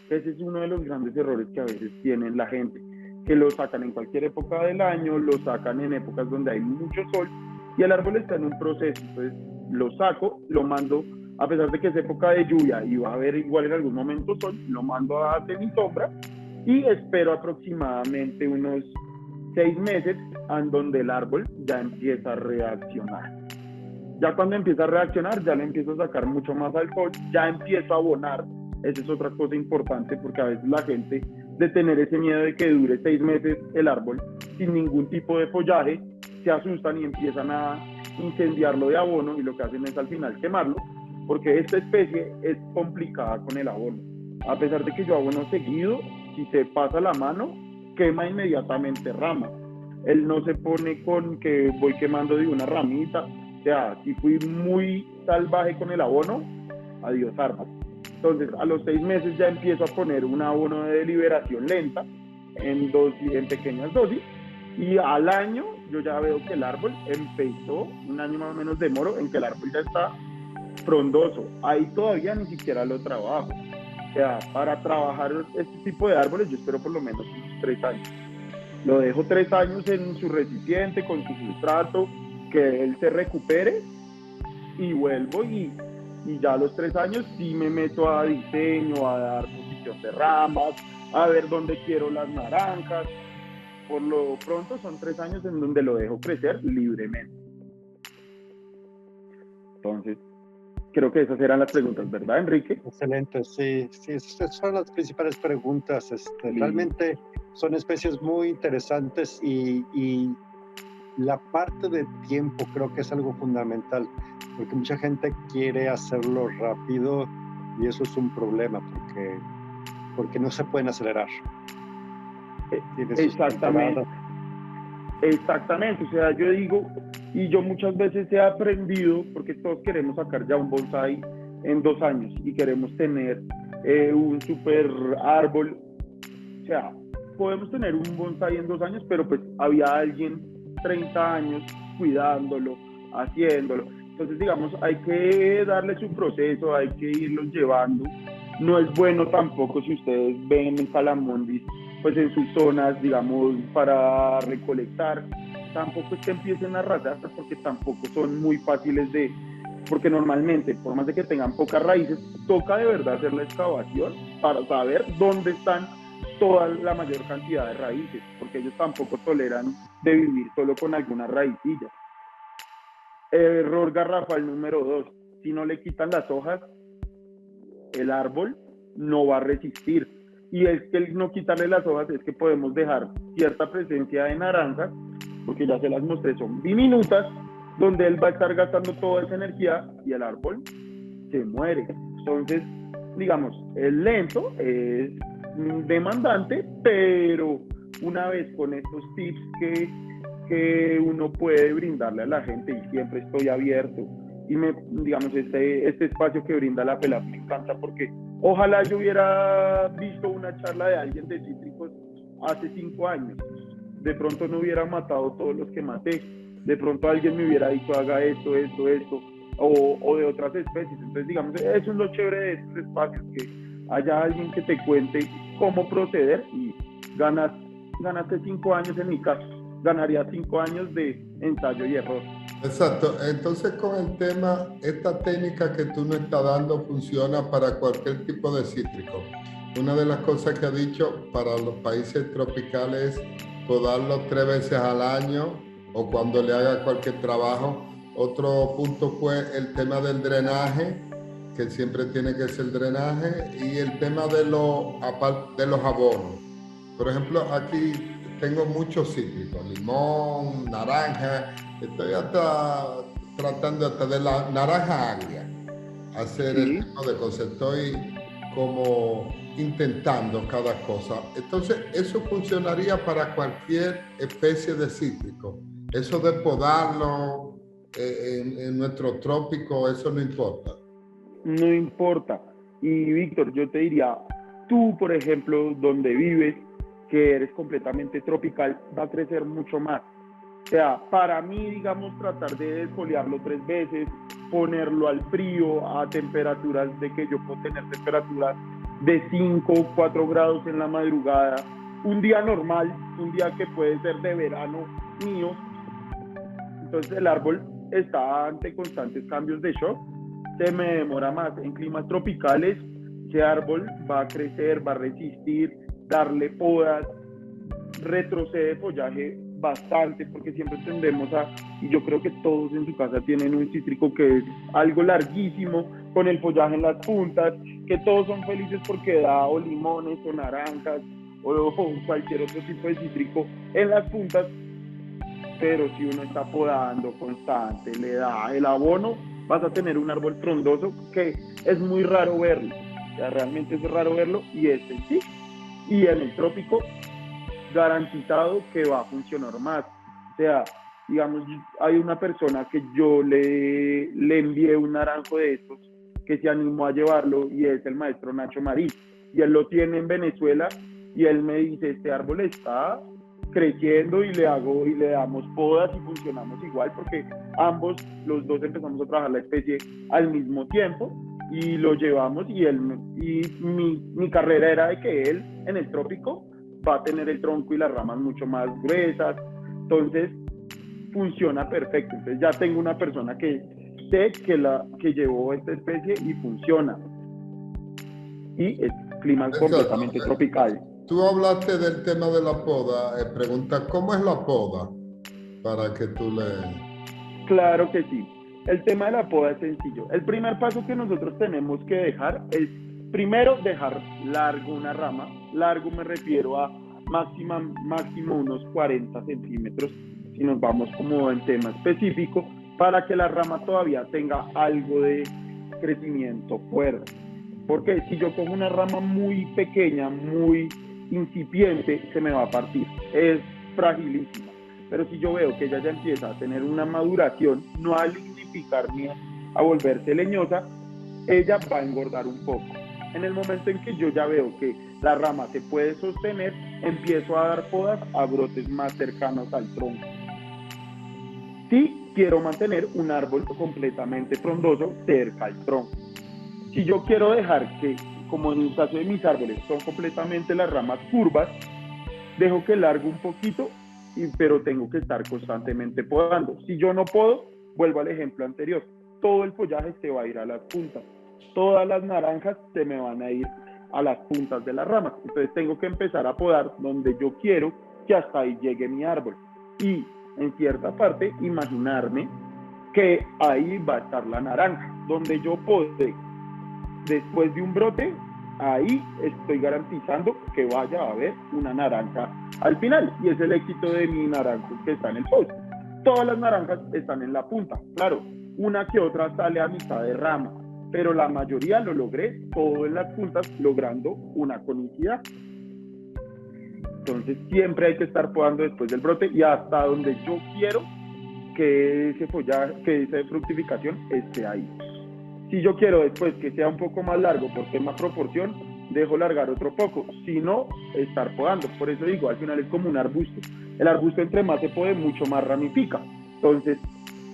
Ese es uno de los grandes errores que a veces tiene la gente, que lo sacan en cualquier época del año, lo sacan en épocas donde hay mucho sol y el árbol está en un proceso. Entonces lo saco, lo mando, a pesar de que es época de lluvia y va a haber igual en algún momento sol, lo mando a semisombra y espero aproximadamente unos 6 meses en donde el árbol ya empieza a reaccionar. Ya cuando empieza a reaccionar, ya le empiezo a sacar mucho más al sol, ya empiezo a abonar. Esa es otra cosa importante, porque a veces la gente, de tener ese miedo de que dure 6 meses el árbol sin ningún tipo de follaje, se asustan y empiezan a incendiarlo de abono y lo que hacen es al final quemarlo, porque esta especie es complicada con el abono. A pesar de que yo abono seguido, si se pasa la mano, quema inmediatamente ramas. Él no se pone con que voy quemando de una ramita. O sea, si fui muy salvaje con el abono, adiós armas. Entonces, a los 6 meses ya empiezo a poner un abono de liberación lenta en pequeñas dosis, y al año yo ya veo que el árbol empezó, un año más o menos de moro, en que el árbol ya está frondoso. Ahí todavía ni siquiera lo trabajo. O sea, para trabajar este tipo de árboles yo espero por lo menos unos 3 años. Lo dejo 3 años en su recipiente, con su sustrato, que él se recupere, y vuelvo, y ya a los 3 años sí me meto a diseño, a dar posición de ramas, a ver dónde quiero las naranjas. Por lo pronto son 3 años en donde lo dejo crecer libremente. Entonces, creo que esas eran las preguntas, ¿verdad, Enrique? Excelente, sí, esas son las principales preguntas. Realmente son especies muy interesantes y la parte de tiempo creo que es algo fundamental, porque mucha gente quiere hacerlo rápido y eso es un problema, porque no se pueden acelerar. Exactamente, o sea, yo digo, y yo muchas veces he aprendido, porque todos queremos sacar ya un bonsai en 2 años y queremos tener un super árbol. O sea, podemos tener un bonsai en 2 años, pero pues había alguien 30 años cuidándolo, haciéndolo. Entonces, digamos, hay que darle su proceso, hay que irlos llevando. No es bueno tampoco, si ustedes ven en Calamondis, pues en sus zonas, digamos, para recolectar, tampoco es que empiecen a arrasar, porque tampoco son muy fáciles porque normalmente, por más de que tengan pocas raíces, toca de verdad hacer la excavación para saber dónde están toda la mayor cantidad de raíces, porque ellos tampoco toleran de vivir solo con algunas raicillas. Error garrafal número 2, si no le quitan las hojas, el árbol no va a resistir. Y es que el no quitarle las hojas es que podemos dejar cierta presencia de naranjas, porque ya se las mostré, son diminutas, donde él va a estar gastando toda esa energía y el árbol se muere. Entonces, digamos, es lento, es demandante, pero una vez con estos tips que uno puede brindarle a la gente, y siempre estoy abierto, y digamos, este espacio que brinda la FELAP me encanta, porque ojalá yo hubiera visto una charla de alguien de cítricos hace 5 años, de pronto no hubiera matado todos los que maté, de pronto alguien me hubiera dicho haga esto, o de otras especies. Entonces, digamos, eso es lo chévere de estos espacios, que haya alguien que te cuente cómo proceder, y ganaste 5 años. En mi caso, ganaría 5 años de ensayo y error. Exacto. Entonces, con el tema, esta técnica que tú nos estás dando funciona para cualquier tipo de cítrico. Una de las cosas que ha dicho para los países tropicales, podarlo 3 veces al año o cuando le haga cualquier trabajo. Otro punto fue el tema del drenaje, que siempre tiene que ser drenaje, y el tema de los abonos. Por ejemplo, aquí tengo muchos cítricos, limón, naranja. Estoy hasta tratando hasta de la naranja agria hacer el tipo de cosas. Estoy como intentando cada cosa. Entonces, eso funcionaría para cualquier especie de cítrico. Eso de podarlo en nuestro trópico, eso no importa. No importa. Y Víctor, yo te diría, tú, por ejemplo, donde vives, que eres completamente tropical, va a crecer mucho más. O sea, para mí, digamos, tratar de desfoliarlo 3 veces, ponerlo al frío, a temperaturas de que yo puedo tener temperaturas de 5 o 4 grados en la madrugada, un día normal, un día que puede ser de verano mío. Entonces el árbol está ante constantes cambios de shock, se me demora más. En climas tropicales, ese árbol va a crecer, va a resistir, darle podas, retrocede follaje bastante, porque siempre tendemos y yo creo que todos en su casa tienen un cítrico que es algo larguísimo, con el follaje en las puntas, que todos son felices porque da o limones o naranjas o cualquier otro tipo de cítrico en las puntas, pero si uno está podando constante, le da el abono, vas a tener un árbol frondoso que es muy raro verlo. O sea, realmente es raro verlo y sí. Y en el trópico, garantizado que va a funcionar más. O sea, digamos, hay una persona que yo le envié un naranjo de estos que se animó a llevarlo y es el maestro Nacho Marí. Y él lo tiene en Venezuela y él me dice, este árbol está creciendo y le damos podas y funcionamos igual porque los dos empezamos a trabajar la especie al mismo tiempo y lo llevamos y mi carrera era de que él en el trópico va a tener el tronco y las ramas mucho más gruesas, entonces funciona perfecto. Entonces ya tengo una persona que sé que llevó esta especie y funciona y es clima completamente tropical. Tú hablaste del tema de la poda. Pregunta, ¿cómo es la poda? Para que tú le... Claro que sí. El tema de la poda es sencillo. El primer paso que nosotros tenemos que dejar es, primero, dejar largo una rama. Largo me refiero a máximo unos 40 centímetros, si nos vamos como en tema específico, para que la rama todavía tenga algo de crecimiento fuerte. Porque si yo cojo una rama muy pequeña, muy incipiente, se me va a partir. Es fragilísima. Pero si yo veo que ella ya empieza a tener una maduración, no a lignificar ni a volverse leñosa, ella va a engordar un poco. En el momento en que yo ya veo que la rama se puede sostener, empiezo a dar podas a brotes más cercanos al tronco. Si quiero mantener un árbol completamente frondoso cerca al tronco. Si yo quiero dejar que, como en el caso de mis árboles, son completamente las ramas curvas, dejo que largo un poquito, pero tengo que estar constantemente podando. Si yo no puedo, vuelvo al ejemplo anterior, todo el follaje se va a ir a las puntas, todas las naranjas se me van a ir a las puntas de las ramas, entonces tengo que empezar a podar donde yo quiero que hasta ahí llegue mi árbol y en cierta parte imaginarme que ahí va a estar la naranja, donde yo podré después de un brote, ahí estoy garantizando que vaya a haber una naranja al final, y es el éxito de mi naranjo que está en el poste. Todas las naranjas están en la punta, claro, una que otra sale a mitad de rama, pero la mayoría lo logré todo en las puntas, logrando una conicidad. Entonces siempre hay que estar podando después del brote y hasta donde yo quiero que ese follaje, que esa fructificación esté ahí. Si yo quiero después que sea un poco más largo por tema proporción, dejo largar otro poco, si no, estar podando. Por eso digo, al final es como un arbusto. El arbusto entre más se pode, mucho más ramifica. Entonces,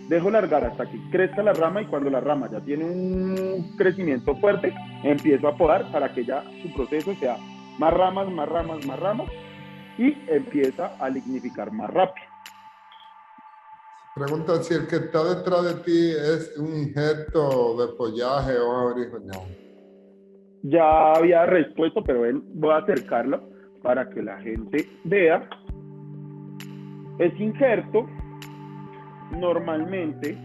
dejo largar hasta que crezca la rama y cuando la rama ya tiene un crecimiento fuerte, empiezo a podar para que ya su proceso sea más ramas y empieza a lignificar más rápido. Pregunta si el que está detrás de ti es un injerto de follaje o original. Ya había respuesto, pero voy a acercarlo para que la gente vea. Es injerto. Normalmente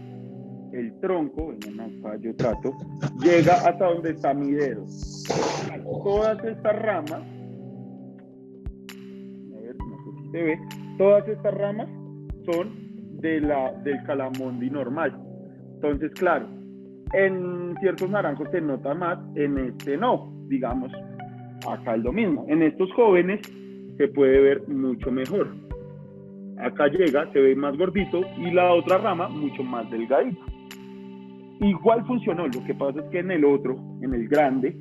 el tronco, acá yo trato, llega hasta donde está mi dedo. Todas estas ramas, a ver, no sé si se ve, todas estas ramas son del calamundi normal. Entonces, claro, en ciertos naranjos se nota más, en este no, digamos, acá es lo mismo. En estos jóvenes se puede ver mucho mejor. Acá llega, se ve más gordito y la otra rama mucho más delgadita. Igual funcionó, lo que pasa es que en el otro, en el grande,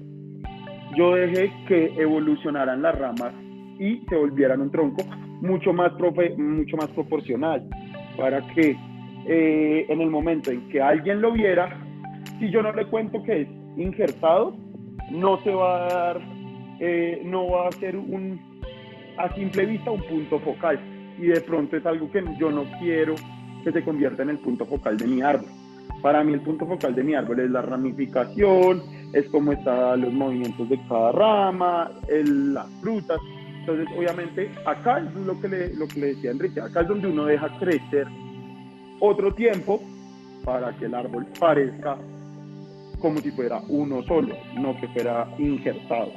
yo dejé que evolucionaran las ramas y se volvieran un tronco mucho más proporcional, para que en el momento en que alguien lo viera, si yo no le cuento que es injertado, no se va a dar, no va a ser a simple vista un punto focal, y de pronto es algo que yo no quiero que se convierta en el punto focal de mi árbol. Para mí el punto focal de mi árbol es la ramificación, es cómo están los movimientos de cada rama, las frutas. Entonces, obviamente, acá es lo que le decía Enrique, acá es donde uno deja crecer otro tiempo para que el árbol parezca como si fuera uno solo, no que fuera injertado.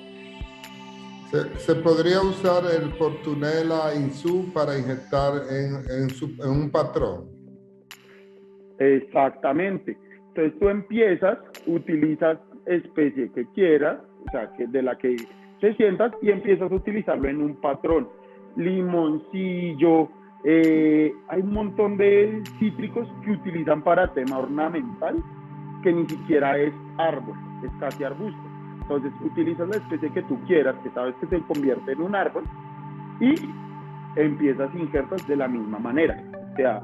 Se podría usar el Fortunella Insú para injertar en un patrón. Exactamente. Entonces tú empiezas, utilizas especie que quieras, o sea, de la que te sientas, y empiezas a utilizarlo en un patrón. Limoncillo, hay un montón de cítricos que utilizan para tema ornamental, que ni siquiera es árbol, es casi arbusto. Entonces utilizas la especie que tú quieras, que sabes que se convierte en un árbol, y empiezas injertas de la misma manera. O sea,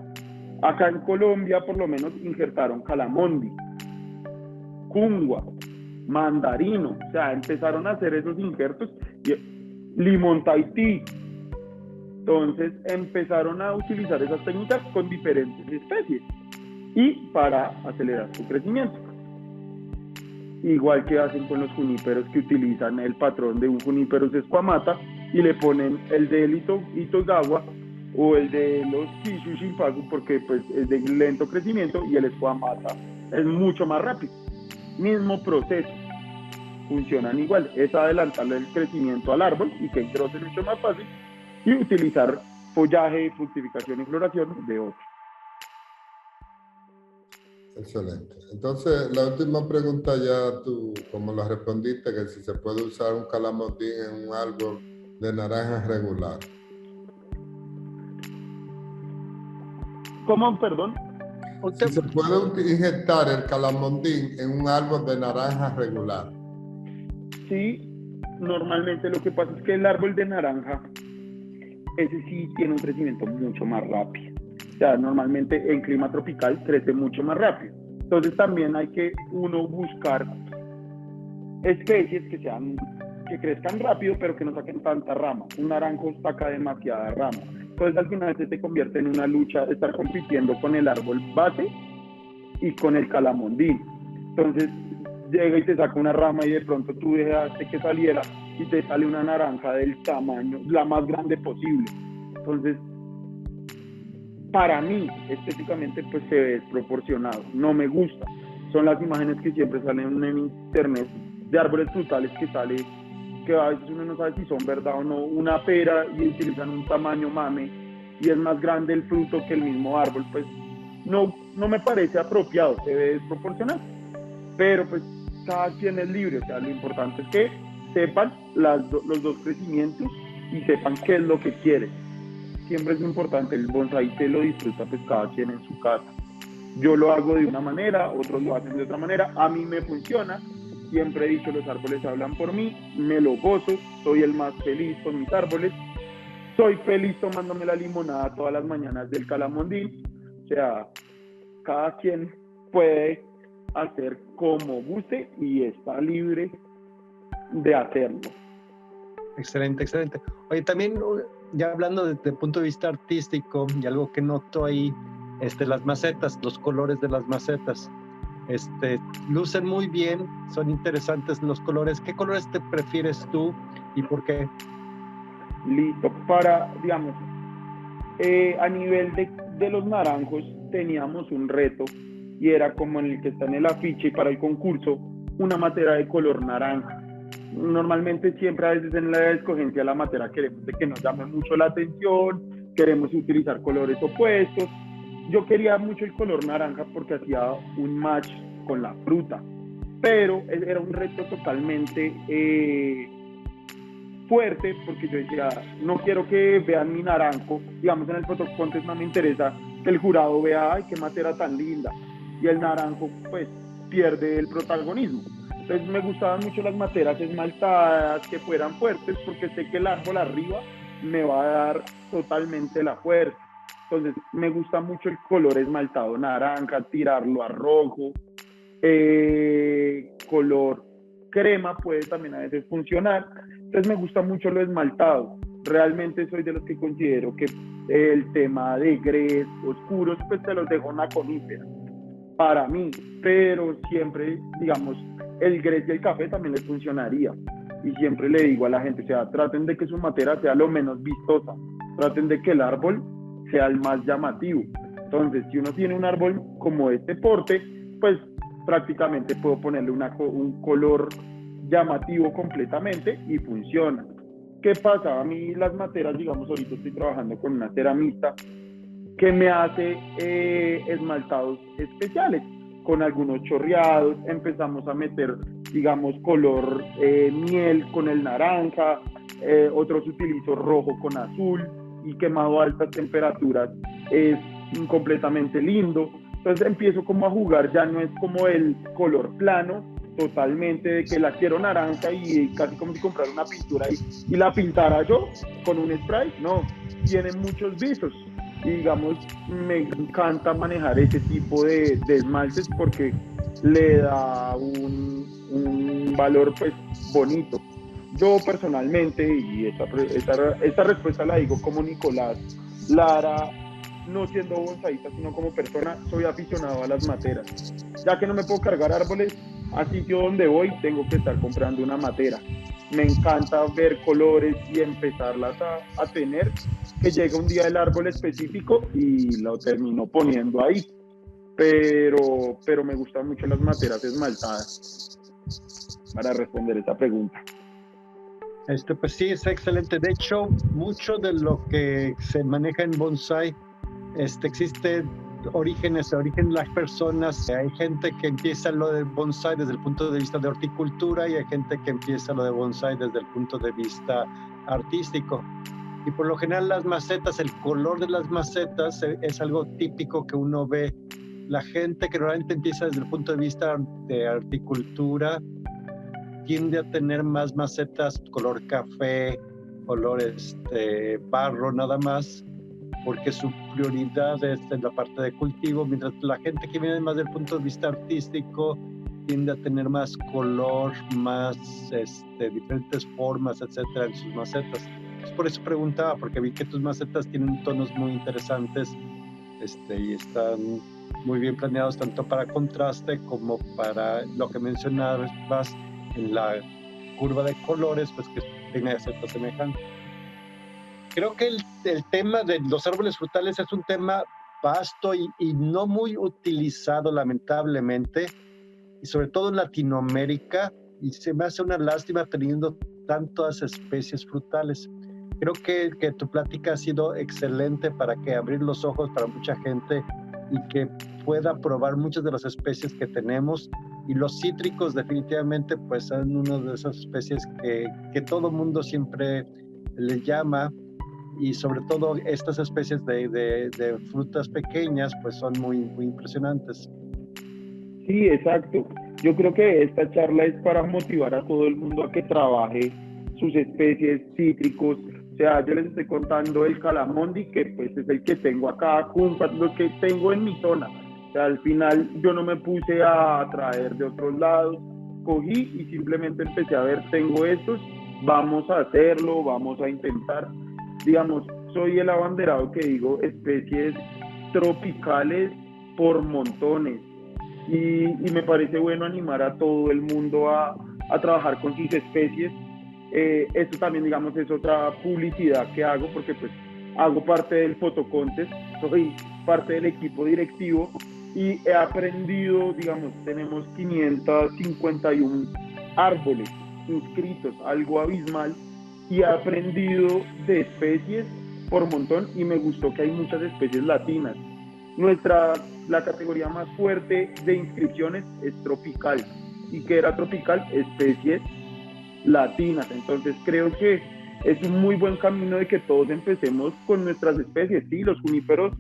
acá en Colombia por lo menos injertaron calamondi, cungua, mandarino, o sea, empezaron a hacer esos injertos, limón Tahití. Entonces empezaron a utilizar esas técnicas con diferentes especies y para acelerar su crecimiento. Igual que hacen con los juníperos, que utilizan el patrón de un junípero sesquamata y le ponen el de Itogawa o el de los Kishu Shinpaku, porque pues es de lento crecimiento, y el esquamata es mucho más rápido. Mismo proceso, funcionan igual, es adelantarle el crecimiento al árbol y que engrose mucho más fácil, y utilizar follaje, fructificación y floración de otro. Excelente. Entonces, la última pregunta ya tú, como la respondiste, que si se puede usar un calamondín en un árbol de naranja regular. ¿Cómo? Perdón. Si se puede injertar el calamondín en un árbol de naranja regular. Sí, normalmente lo que pasa es que el árbol de naranja, ese sí tiene un crecimiento mucho más rápido. O sea, normalmente en clima tropical crece mucho más rápido. Entonces también hay que uno buscar especies que crezcan rápido, pero que no saquen tanta rama. Un naranjo saca demasiada rama. Entonces al final se te convierte en una lucha de estar compitiendo con el árbol base y con el calamondín. Entonces llega y te saca una rama y de pronto tú dejaste que saliera y te sale una naranja del tamaño, la más grande posible. Entonces, para mí, estéticamente, pues se ve desproporcionado. No me gusta. Son las imágenes que siempre salen en internet de árboles frutales que a veces uno no sabe si son verdad o no. Una pera y utilizan un tamaño mame y es más grande el fruto que el mismo árbol. Pues no me parece apropiado, se ve desproporcionado. Pero pues cada quien es libre. O sea, lo importante es que sepan los dos crecimientos y sepan qué es lo que quieren. Siempre es importante, el bonsái se lo disfruta pues cada quien en su casa. Yo lo hago de una manera, otros lo hacen de otra manera, a mí me funciona, siempre he dicho, los árboles hablan por mí, me lo gozo, soy el más feliz con mis árboles, soy feliz tomándome la limonada todas las mañanas del calamondín. O sea, cada quien puede hacer como guste y está libre de hacerlo. Excelente, excelente. Oye, también ya hablando desde el punto de vista artístico, y algo que noto ahí, las macetas, los colores de las macetas, lucen muy bien, son interesantes los colores. ¿Qué colores te prefieres tú y por qué? Listo, para, digamos, a nivel de los naranjos teníamos un reto y era como en el que está en el afiche para el concurso, una matera de color naranja. Normalmente siempre a veces en la escogencia de la matera queremos de que nos llame mucho la atención, queremos utilizar colores opuestos. Yo quería mucho el color naranja porque hacía un match con la fruta, pero era un reto totalmente fuerte porque yo decía, no quiero que vean mi naranjo, digamos en el photo contest no me interesa que el jurado vea, ay, qué matera tan linda, y el naranjo pues pierde el protagonismo. Entonces me gustaban mucho las materas esmaltadas, que fueran fuertes, porque sé que el árbol arriba me va a dar totalmente la fuerza. Entonces me gusta mucho el color esmaltado naranja, tirarlo a rojo, color crema puede también a veces funcionar. Entonces me gusta mucho lo esmaltado. Realmente soy de los que considero que el tema de grés oscuros, pues te los dejo una conífera para mí, pero siempre, digamos, el grés y el café también les funcionaría. Y siempre le digo a la gente, o sea, traten de que su matera sea lo menos vistosa, traten de que el árbol sea el más llamativo. Entonces, si uno tiene un árbol como este porte, pues prácticamente puedo ponerle un color llamativo completamente y funciona. ¿qué pasa? A mí las materas, digamos, ahorita estoy trabajando con una ceramista que me hace esmaltados especiales, con algunos chorreados, empezamos a meter, digamos, color miel con el naranja, otros utilizo rojo con azul y quemado a altas temperaturas es completamente lindo. Entonces empiezo como a jugar, ya no es como el color plano, totalmente de que la quiero naranja y casi como si comprara una pintura y la pintara yo con un spray, no, tiene muchos visos. Y digamos, me encanta manejar ese tipo de esmaltes porque le da un valor pues bonito. Yo personalmente, y esta respuesta la digo como Nicolás Lara, no siendo bonsaísta, sino como persona, soy aficionado a las materas. Ya que no me puedo cargar árboles, a sitio donde voy tengo que estar comprando una matera. Me encanta ver colores y empezarlas a tener, que llega un día el árbol específico y lo termino poniendo ahí. Pero me gustan mucho las materas esmaltadas para responder esa pregunta. Pues sí, es excelente. De hecho, mucho de lo que se maneja en bonsai, existe origen las personas. Hay gente que empieza lo de bonsai desde el punto de vista de horticultura y hay gente que empieza lo de bonsai desde el punto de vista artístico. Y por lo general las macetas, el color de las macetas es algo típico que uno ve. La gente que realmente empieza desde el punto de vista de horticultura tiende a tener más macetas color café, color barro nada más, porque su prioridad es en la parte de cultivo, mientras la gente que viene más del punto de vista artístico tiende a tener más color, más diferentes formas, etcétera, en sus macetas. Entonces, por eso preguntaba, porque vi que tus macetas tienen tonos muy interesantes y están muy bien planeados tanto para contraste como para lo que mencionabas en la curva de colores, pues que tiene cierta semejanza. Creo que el tema de los árboles frutales es un tema vasto y no muy utilizado, lamentablemente, y sobre todo en Latinoamérica, y se me hace una lástima teniendo tantas especies frutales. Creo que tu plática ha sido excelente para que abrir los ojos para mucha gente y que pueda probar muchas de las especies que tenemos. Y los cítricos definitivamente pues son una de esas especies que todo mundo siempre le llama, y sobre todo estas especies de frutas pequeñas pues son muy, muy impresionantes. Sí, exacto. Yo creo que esta charla es para motivar a todo el mundo a que trabaje sus especies cítricos. O sea, yo les estoy contando el calamondi, que pues es el que tengo acá, lo que tengo en mi zona. O sea, al final yo no me puse a traer de otros lados, cogí y simplemente empecé a ver, tengo estos, vamos a hacerlo, vamos a intentar. Digamos, soy el abanderado que digo especies tropicales por montones. Y me parece bueno animar a todo el mundo a trabajar con sus especies. Esto también, digamos, es otra publicidad que hago, porque pues hago parte del Fotocontest, soy parte del equipo directivo y he aprendido, digamos, tenemos 551 árboles inscritos, algo abismal, y he aprendido de especies por montón y me gustó que hay muchas especies latinas. La categoría más fuerte de inscripciones es tropical. ¿Y qué era tropical? Especies latinas. Entonces creo que es un muy buen camino de que todos empecemos con nuestras especies. Sí, los juníperos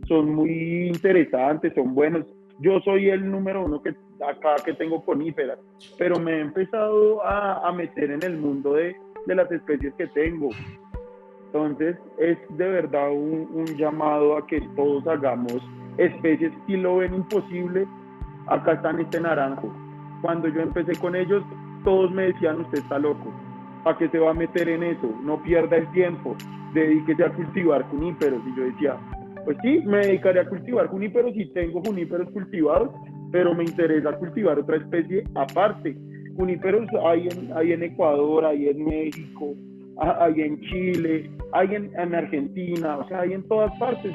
son muy interesantes, son buenos. Yo soy el número uno acá que tengo coníferas, pero me he empezado a meter en el mundo de las especies que tengo. Entonces es de verdad un llamado a que todos hagamos especies. Si lo ven imposible, acá están este naranjo. Cuando yo empecé con ellos, todos me decían, usted está loco, ¿para qué se va a meter en eso? No pierda el tiempo, dedíquese a cultivar juníperos. Y yo decía, pues sí, me dedicaré a cultivar juníperos y tengo juníperos cultivados, pero me interesa cultivar otra especie aparte. Juníperos hay en Ecuador, hay en México, hay en Chile, hay en Argentina, o sea, hay en todas partes.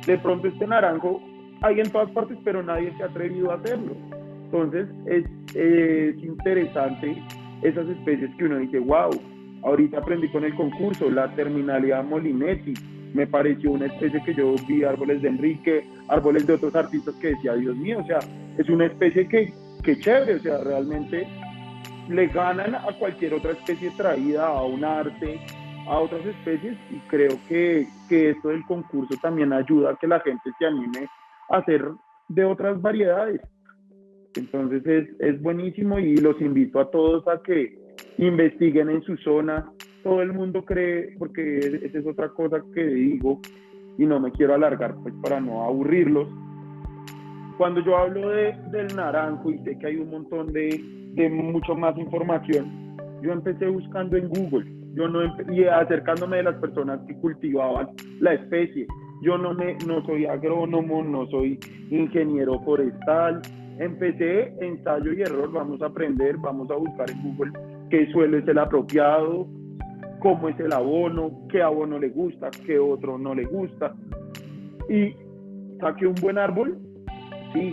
De pronto este naranjo hay en todas partes, pero nadie se ha atrevido a hacerlo. Entonces es interesante esas especies que uno dice, wow, Ahorita aprendí con el concurso, la terminalia Molinetti. Me pareció una especie que yo vi árboles de Enrique, árboles de otros artistas que decía, Dios mío, o sea, es una especie que chévere, o sea, realmente le ganan a cualquier otra especie traída, a un arte, a otras especies, y creo que esto del concurso también ayuda a que la gente se anime a hacer de otras variedades. Entonces es buenísimo y los invito a todos a que investiguen en su zona. Todo el mundo cree, porque esa es otra cosa que digo y no me quiero alargar pues para no aburrirlos. Cuando yo hablo del naranjo y sé que hay un montón de mucho más información, yo empecé buscando en Google y acercándome de las personas que cultivaban la especie. Yo no soy agrónomo, no soy ingeniero forestal. Empecé ensayo y error, vamos a aprender, vamos a buscar en Google qué suelo es el apropiado, cómo es el abono, qué abono le gusta, qué otro no le gusta. Y saqué un buen árbol, sí,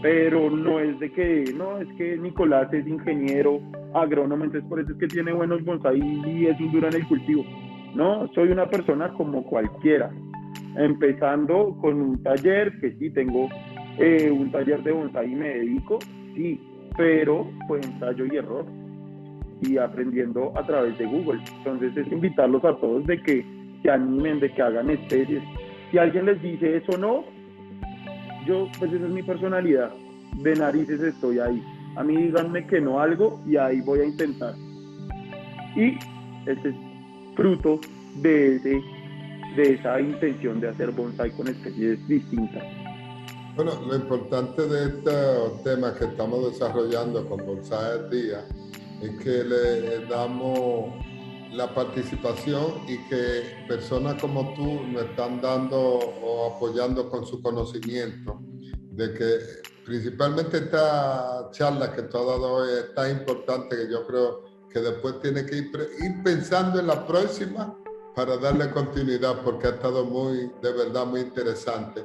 pero no es de que, no, es que Nicolás es ingeniero, agrónomo, entonces por eso es que tiene buenos bonsai y es un duro en el cultivo. No, soy una persona como cualquiera, empezando con un taller, que sí, tengo un taller de bonsai y me dedico, sí, pero pues ensayo y error y aprendiendo a través de Google. Entonces es invitarlos a todos de que se animen, de que hagan especies. Si alguien les dice eso no, yo, pues esa es mi personalidad, de narices estoy ahí. A mí díganme que no algo y ahí voy a intentar. Y este es fruto de esa intención de hacer bonsai con especies distintas. Bueno, lo importante de este tema que estamos desarrollando con Bonsai al Día es que le damos la participación y que personas como tú nos están dando o apoyando con su conocimiento, de que principalmente esta charla que tú has dado hoy es tan importante que yo creo que después tiene que ir pensando en la próxima para darle continuidad, porque ha estado de verdad muy interesante.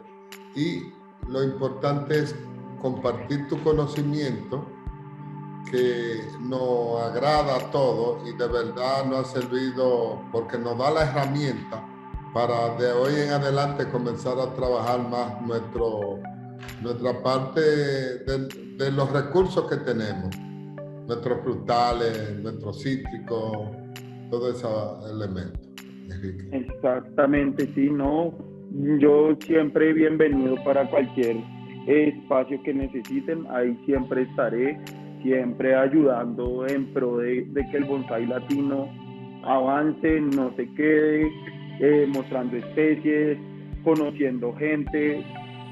Y lo importante es compartir tu conocimiento, que nos agrada a todos y de verdad nos ha servido porque nos da la herramienta para de hoy en adelante comenzar a trabajar más nuestra parte de los recursos que tenemos, nuestros frutales, nuestros cítricos, todos esos elementos. Enrique. Exactamente, sí, no. Yo siempre bienvenido para cualquier espacio que necesiten, ahí siempre estaré, siempre ayudando en pro de que el bonsai latino avance, no se quede, mostrando especies, conociendo gente,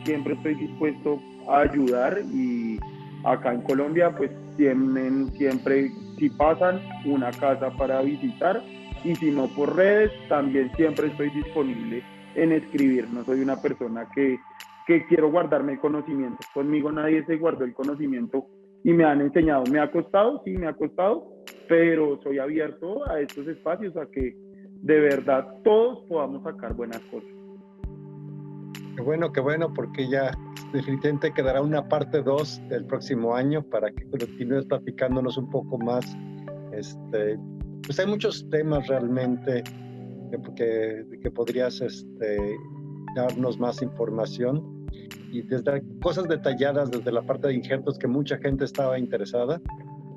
siempre estoy dispuesto a ayudar y acá en Colombia pues tienen siempre, si pasan, una casa para visitar y si no por redes, también siempre estoy disponible en escribir. No soy una persona que quiero guardarme el conocimiento. Conmigo nadie se guardó el conocimiento y me han enseñado. Me ha costado, sí, me ha costado, pero soy abierto a estos espacios, a que de verdad todos podamos sacar buenas cosas. Qué bueno, porque ya definitivamente quedará una parte 2 del próximo año para que continúes platicándonos un poco más. Pues hay muchos temas realmente que podrías darnos más información, y desde cosas detalladas, desde la parte de injertos que mucha gente estaba interesada.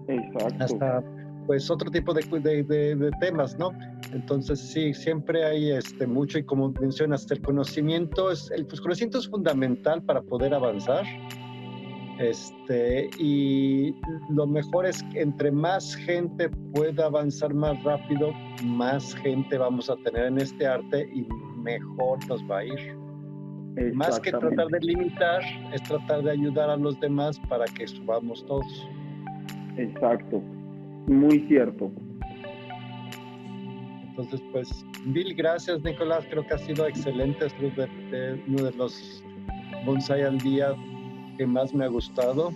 Exacto. Hasta pues otro tipo de temas, ¿no? Entonces sí, siempre hay mucho, y como mencionas, el conocimiento es fundamental para poder avanzar. Y lo mejor es que entre más gente pueda avanzar más rápido, más gente vamos a tener en este arte y mejor nos va a ir. Más que tratar de limitar, es tratar de ayudar a los demás para que subamos todos. Exacto, muy cierto. Entonces, pues, mil gracias, Nicolás. Creo que ha sido excelente. Es uno de los Bonsai al Día que más me ha gustado,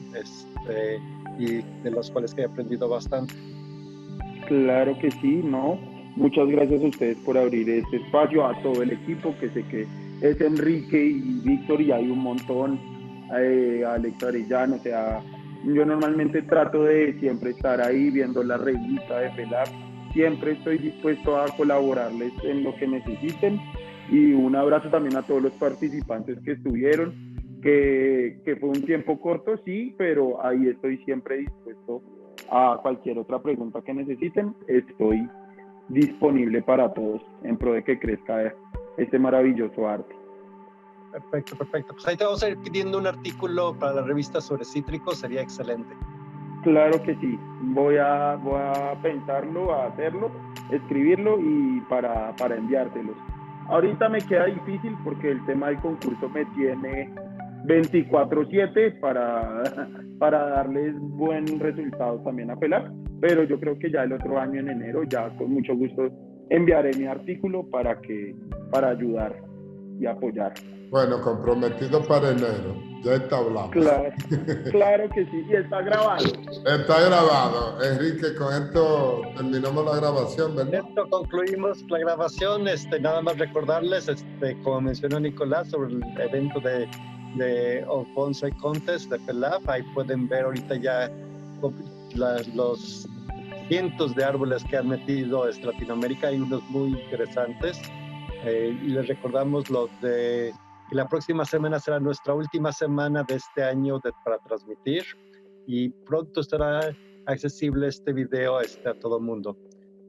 y de los cuales he aprendido bastante. Claro que sí, ¿no? Muchas gracias a ustedes por abrir este espacio, a todo el equipo, que sé que es Enrique y Víctor y hay un montón, Alex Arellano, o sea, yo normalmente trato de siempre estar ahí viendo la revista de FELAP siempre estoy dispuesto a colaborarles en lo que necesiten. Y un abrazo también a todos los participantes que estuvieron, que fue un tiempo corto, sí, pero ahí estoy siempre dispuesto a cualquier otra pregunta que necesiten. Estoy disponible para todos en pro de que crezca este maravilloso arte. Perfecto, perfecto. Pues ahí te vamos a ir pidiendo un artículo para la revista sobre cítricos, sería excelente. Claro que sí, voy a pensarlo, a hacerlo, escribirlo y para enviártelos. Ahorita me queda difícil porque el tema del concurso me tiene 24/7 para darles buen resultado también a Pelar, pero yo creo que ya el otro año en enero, ya con mucho gusto enviaré mi artículo para ayudar y apoyar. Bueno, comprometido para enero, ya está hablado. Claro que sí, y está grabado. Está grabado. Enrique, con esto terminamos la grabación, ¿verdad? Esto concluimos la grabación. Nada más recordarles, como mencionó Nicolás, sobre el evento de Bonsai Contest de FELAF. Ahí pueden ver ahorita ya los cientos de árboles que han metido Latinoamérica. Hay unos muy interesantes. Y les recordamos que la próxima semana será nuestra última semana de este año para transmitir, y pronto estará accesible este video a todo el mundo.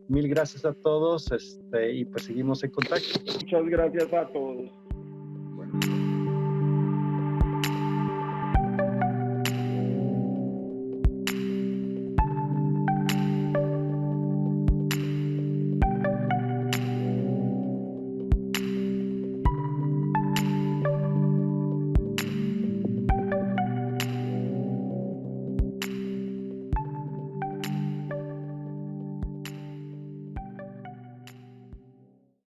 Mil gracias a todos y pues seguimos en contacto. Muchas gracias a todos.